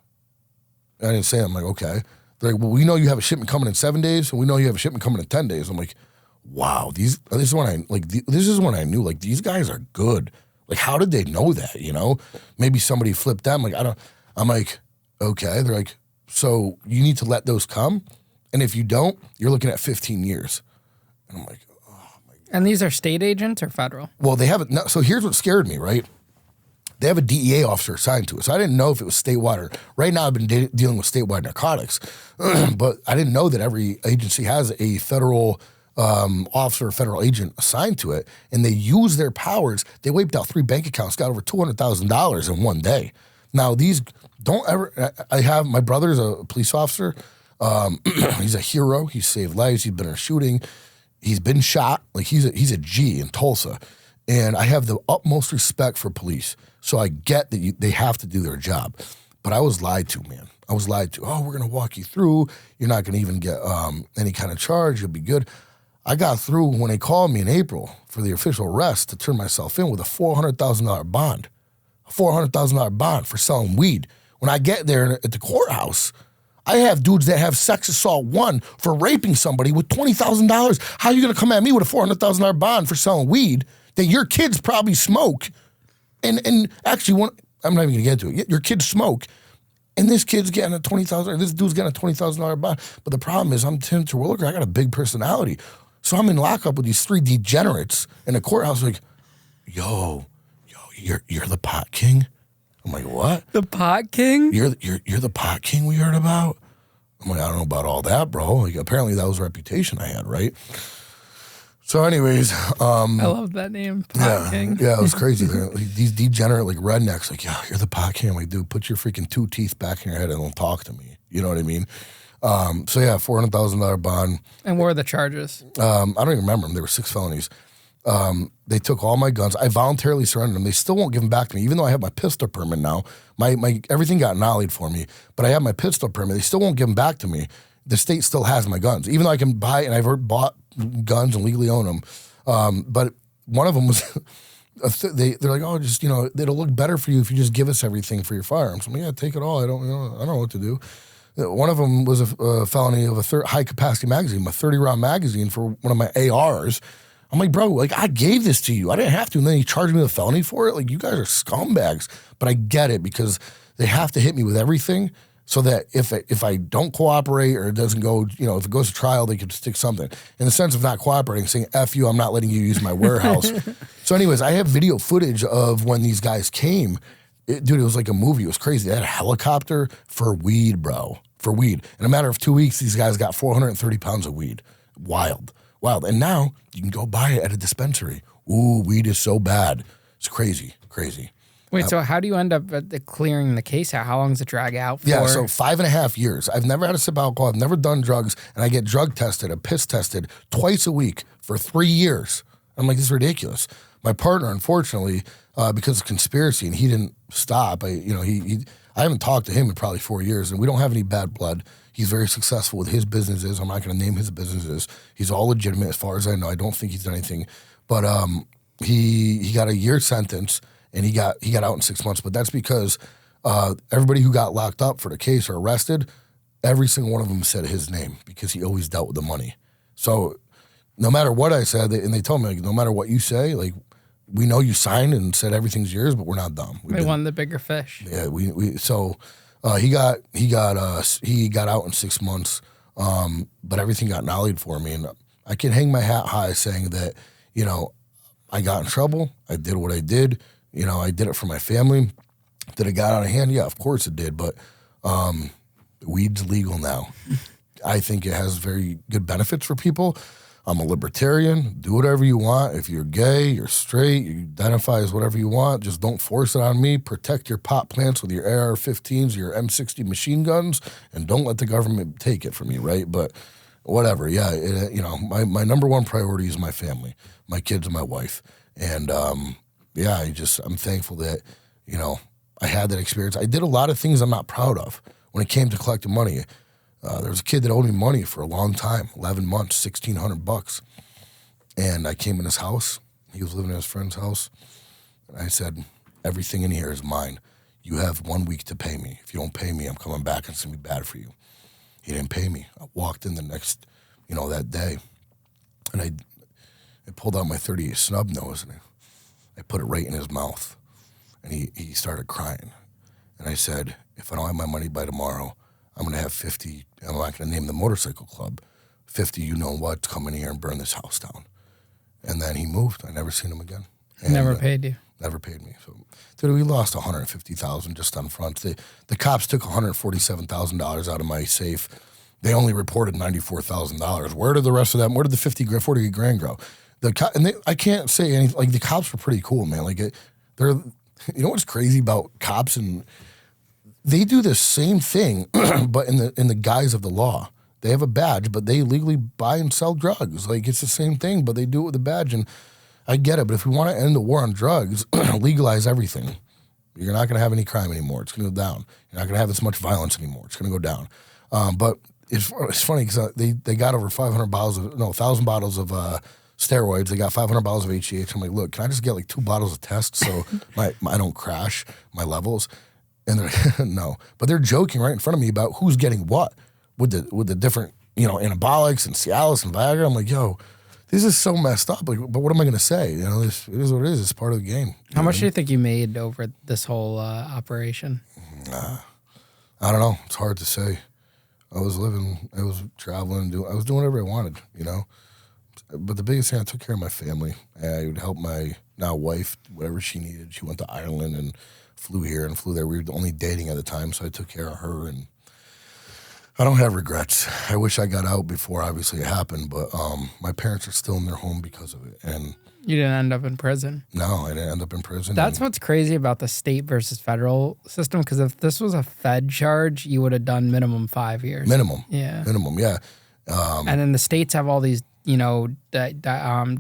I didn't say it. I'm like, okay. They're like, well, we know you have a shipment coming in 7 days, and we know you have a shipment coming in 10 days. I'm like, wow, this is when I knew, like, these guys are good. Like, how did they know that, Maybe somebody flipped them. Like, I'm like, okay. They're like, so you need to let those come, and if you don't, you're looking at 15 years. And I'm like, oh my God.
And these are state agents or federal?
Well, they have it. So here's what scared me, right? They have a DEA officer assigned to it. So I didn't know if it was statewide or, right now I've been dealing with statewide narcotics, but I didn't know that every agency has a federal officer or federal agent assigned to it, and they use their powers. They wiped out 3 bank accounts, got over $200,000 in one day. Now, these don't ever, my brother's a police officer. He's a hero. He's saved lives. He's been in a shooting. He's been shot. Like, he's a G in Tulsa. And I have the utmost respect for police. So I get that they have to do their job. But I was lied to, man. I was lied to. Oh, we're going to walk you through. You're not going to even get any kind of charge. You'll be good. I got through when they called me in April for the official arrest to turn myself in with a $400,000 bond. A $400,000 bond for selling weed. When I get there at the courthouse, I have dudes that have sex assault 1 for raping somebody with $20,000. How are you going to come at me with a $400,000 bond for selling weed that your kids probably smoke? And actually, I'm not even going to get into it. Your kids smoke, and this kid's getting this dude's getting a $20,000 bond. But the problem is, I'm Tim Terwilliger. I got a big personality. So I'm in lockup with these 3 degenerates in a courthouse like, yo, you're the pot king? I'm like, what?
The pot king?
You're the pot king we heard about? I'm like, I don't know about all that, bro. Like, apparently that was a reputation I had, right? So anyways.
I love that name, Pot King.
Yeah, it was crazy. These degenerate, like, rednecks, like, yeah, you're the pot king. I'm like, dude, put your freaking 2 teeth back in your head and don't talk to me. You know what I mean? So yeah, $400,000 bond.
And what were the charges?
I don't even remember them. There were 6 felonies. They took all my guns. I voluntarily surrendered them. They still won't give them back to me, even though I have my pistol permit now. My everything got nollied for me, but I have my pistol permit. They still won't give them back to me. The state still has my guns, even though I can buy, and I've bought guns and legally own them. But one of them was they're like, oh, just, it'll look better for you if you just give us everything for your firearms. I'm like, yeah, take it all. I don't know what to do. One of them was a felony of a high capacity magazine, a 30-round magazine for one of my ARs. I'm like, bro, like, I gave this to you. I didn't have to. And then he charged me a felony for it. Like, you guys are scumbags. But I get it, because they have to hit me with everything so that if I don't cooperate, or it doesn't go, if it goes to trial, they can stick something. In the sense of not cooperating, saying, F you, I'm not letting you use my warehouse. So anyways, I have video footage of when these guys came. Dude, it was like a movie. It was crazy. They had a helicopter for weed, bro. For weed. In a matter of 2 weeks, these guys got 430 pounds of weed. Wild. And now you can go buy it at a dispensary. Ooh, weed is so bad. It's crazy.
Wait, so how do you end up clearing the case out? How long does it drag out for?
Yeah, so 5.5 years. I've never had a sip of alcohol. I've never done drugs. And I get drug tested, piss tested twice a week for 3 years. I'm like, this is ridiculous. My partner, unfortunately, because of conspiracy, and he didn't stop. I haven't talked to him in probably 4 years, and we don't have any bad blood. He's very successful with his businesses. I'm not going to name his businesses. He's all legitimate as far as I know. I don't think he's done anything. But he got a year sentence, and he got out in 6 months. But that's because everybody who got locked up for the case or arrested, every single one of them said his name, because he always dealt with the money. So no matter what I said, and they told me, like, no matter what you say, like, we know you signed and said everything's yours, but we're not dumb.
They won the bigger fish.
Yeah, he got out in 6 months, but everything got nollied for me, and I can hang my hat high saying that, I got in trouble. I did what I did. I did it for my family. Did it got out of hand? Yeah, of course it did, but weed's legal now. I think it has very good benefits for people. I'm a libertarian. Do whatever you want. If you're gay, you're straight, you identify as whatever you want, just don't force it on me. Protect your pot plants with your AR-15s, your M60 machine guns, and don't let the government take it from you, right? But whatever, yeah, my number one priority is my family, my kids and my wife. And I'm thankful that, I had that experience. I did a lot of things I'm not proud of when it came to collecting money. There was a kid that owed me money for a long time, 11 months, $1,600. And I came in his house. He was living in his friend's house. And I said, everything in here is mine. You have 1 week to pay me. If you don't pay me, I'm coming back and it's going to be bad for you. He didn't pay me. I walked in the next, that day. And I pulled out my 38 snub nose and I put it right in his mouth. And he started crying. And I said, if I don't have my money by tomorrow, I'm going to have 50, I'm not going to name the motorcycle club, 50 you-know-what, come in here and burn this house down. And then he moved. I never seen him again. And,
never paid you?
Never paid me. So, dude, we lost $150,000 just on front. The cops took $147,000 out of my safe. They only reported $94,000. Where did the rest of that, where did the 40 grand go? I can't say anything, like, the cops were pretty cool, man. Like, they're, what's crazy about cops, and they do the same thing, but in the guise of the law. They have a badge, but they legally buy and sell drugs. Like, it's the same thing, but they do it with a badge. And I get it, but if we want to end the war on drugs, legalize everything. You're not going to have any crime anymore. It's going to go down. You're not going to have as much violence anymore. It's going to go down. But it's funny because they got over 1,000 bottles of steroids. They got 500 bottles of HGH. I'm like, look, can I just get like 2 bottles of test so I don't crash my levels? And they're no, but they're joking right in front of me about who's getting what with the different anabolics and Cialis and Viagra. I'm like, yo, this is so messed up. Like, but what am I going to say? It is what it is. It's part of the game.
How much do you think you made over this whole operation?
I don't know. It's hard to say. I was traveling, I was doing whatever I wanted, But the biggest thing, I took care of my family. I would help my now wife, whatever she needed. She went to Ireland and flew here and flew there. We were only dating at the time, so I took care of her, and I don't have regrets. I wish I got out before, obviously, it happened, but my parents are still in their home because of it. And
you didn't end up in prison?
No, I didn't end up in prison.
That's what's crazy about the state versus federal system, because if this was a Fed charge, you would have done minimum 5 years.
Minimum.
Yeah.
Minimum, yeah.
And then the states have all these,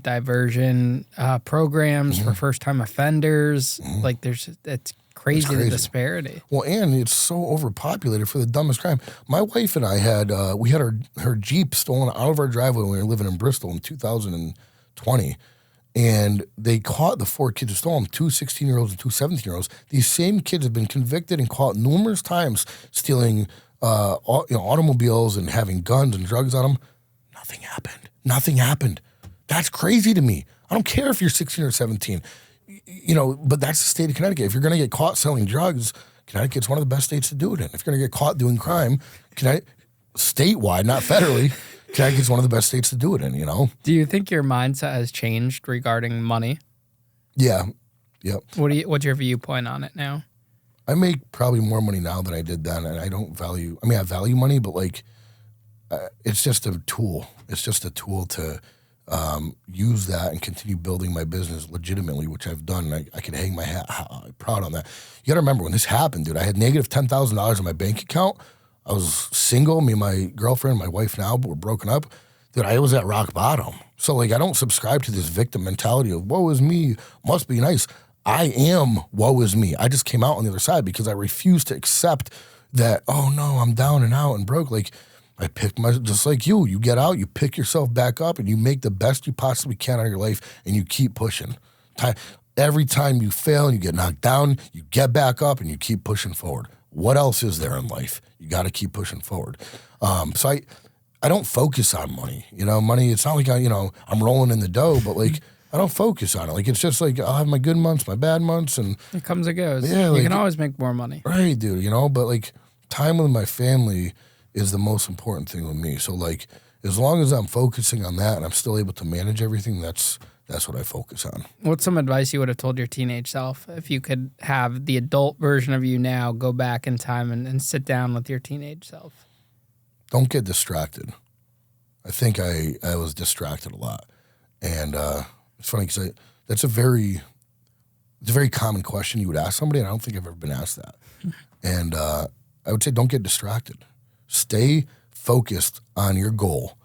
diversion programs for first-time offenders. Like, it's crazy the disparity.
Well, and it's so overpopulated for the dumbest crime. My wife and I had we had her Jeep stolen out of our driveway when we were living in Bristol in 2020, And they caught the 4 kids who stole them, 2 16-year-olds and 2 17-year-olds. These same kids have been convicted and caught numerous times stealing automobiles and having guns and drugs on them. Nothing happened. Nothing happened. That's crazy to me. I don't care if you're 16 or 17, but that's the state of Connecticut. If you're going to get caught selling drugs, Connecticut's one of the best states to do it in. If you're going to get caught doing crime, statewide, not federally, Connecticut's one of the best states to do it in,
Do you think your mindset has changed regarding money?
Yeah. Yep.
What's your viewpoint on it now?
I make probably more money now than I did then, and I value money, but it's just a tool. It's just a tool to use that and continue building my business legitimately, which I've done. And I can hang my hat proud on that. You got to remember when this happened, dude, I had negative $10,000 in my bank account. I was single, me and my girlfriend, my wife now, but we're broken up. Dude, I was at rock bottom. So I don't subscribe to this victim mentality of woe is me, must be nice. I am woe is me. I just came out on the other side because I refuse to accept that, oh no, I'm down and out and broke. I picked just like you get out, you pick yourself back up and you make the best you possibly can out of your life and you keep pushing. Every time you fail and you get knocked down, you get back up and you keep pushing forward. What else is there in life? You got to keep pushing forward. So I don't focus on money. Money, it's not like I'm rolling in the dough, but I don't focus on it. It's just I'll have my good months, my bad months, and
it comes and goes.
Yeah,
you can always make more money.
Right, dude, but time with my family is the most important thing with me. So as long as I'm focusing on that and I'm still able to manage everything, that's what I focus on.
What's some advice you would have told your teenage self if you could have the adult version of you now go back in time and sit down with your teenage self?
Don't get distracted. I think I was distracted a lot. And it's funny because it's a very common question you would ask somebody, and I don't think I've ever been asked that. And I would say don't get distracted. Stay focused on your goal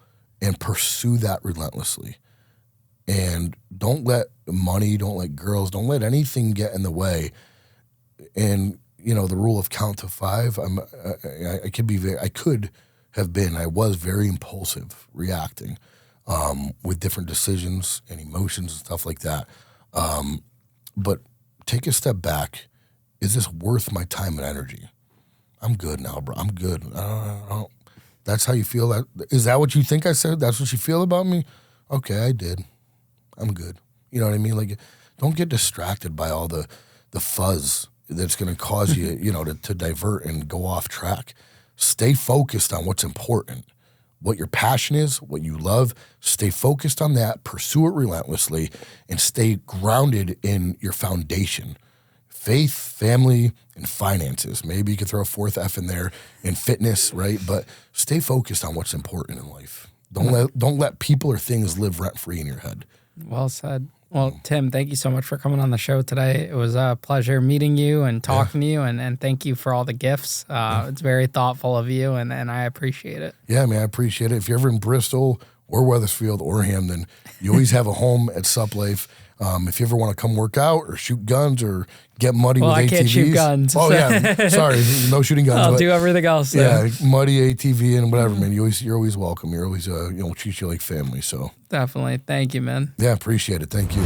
and pursue that relentlessly. And don't let money, don't let girls, don't let anything get in the way. And, the rule of count to 5, I could have been, I was very impulsive, reacting with different decisions and emotions and stuff like that. But take a step back. Is this worth my time and energy? I'm good now, bro. I'm good. I don't. That's how you feel? Is that what you think I said? That's what you feel about me? Okay, I did. I'm good. You know what I mean? Don't get distracted by all the fuzz that's going to cause you, to divert and go off track. Stay focused on what's important, what your passion is, what you love. Stay focused on that, pursue it relentlessly, and stay grounded in your foundation. Faith, family, and finances. Maybe you could throw a 4th F in there, in fitness, right? But stay focused on what's important in life. Don't let people or things live rent-free in your head.
Well said. Well, Tim, thank you so much for coming on the show today. It was a pleasure meeting you and talking to you, and thank you for all the gifts. It's very thoughtful of you, and I appreciate it.
Yeah, man, I appreciate it. If you're ever in Bristol or Wethersfield or Hamden, you always have a home at Sup Life. If you ever want to come work out or shoot guns or get muddy with ATVs.
I can't shoot guns.
Oh, yeah. Sorry. No shooting guns.
I'll do everything else.
Yeah, muddy ATV and whatever, man. You're always welcome. You're always, treat you like family. So
definitely. Thank you, man.
Yeah, appreciate it. Thank you.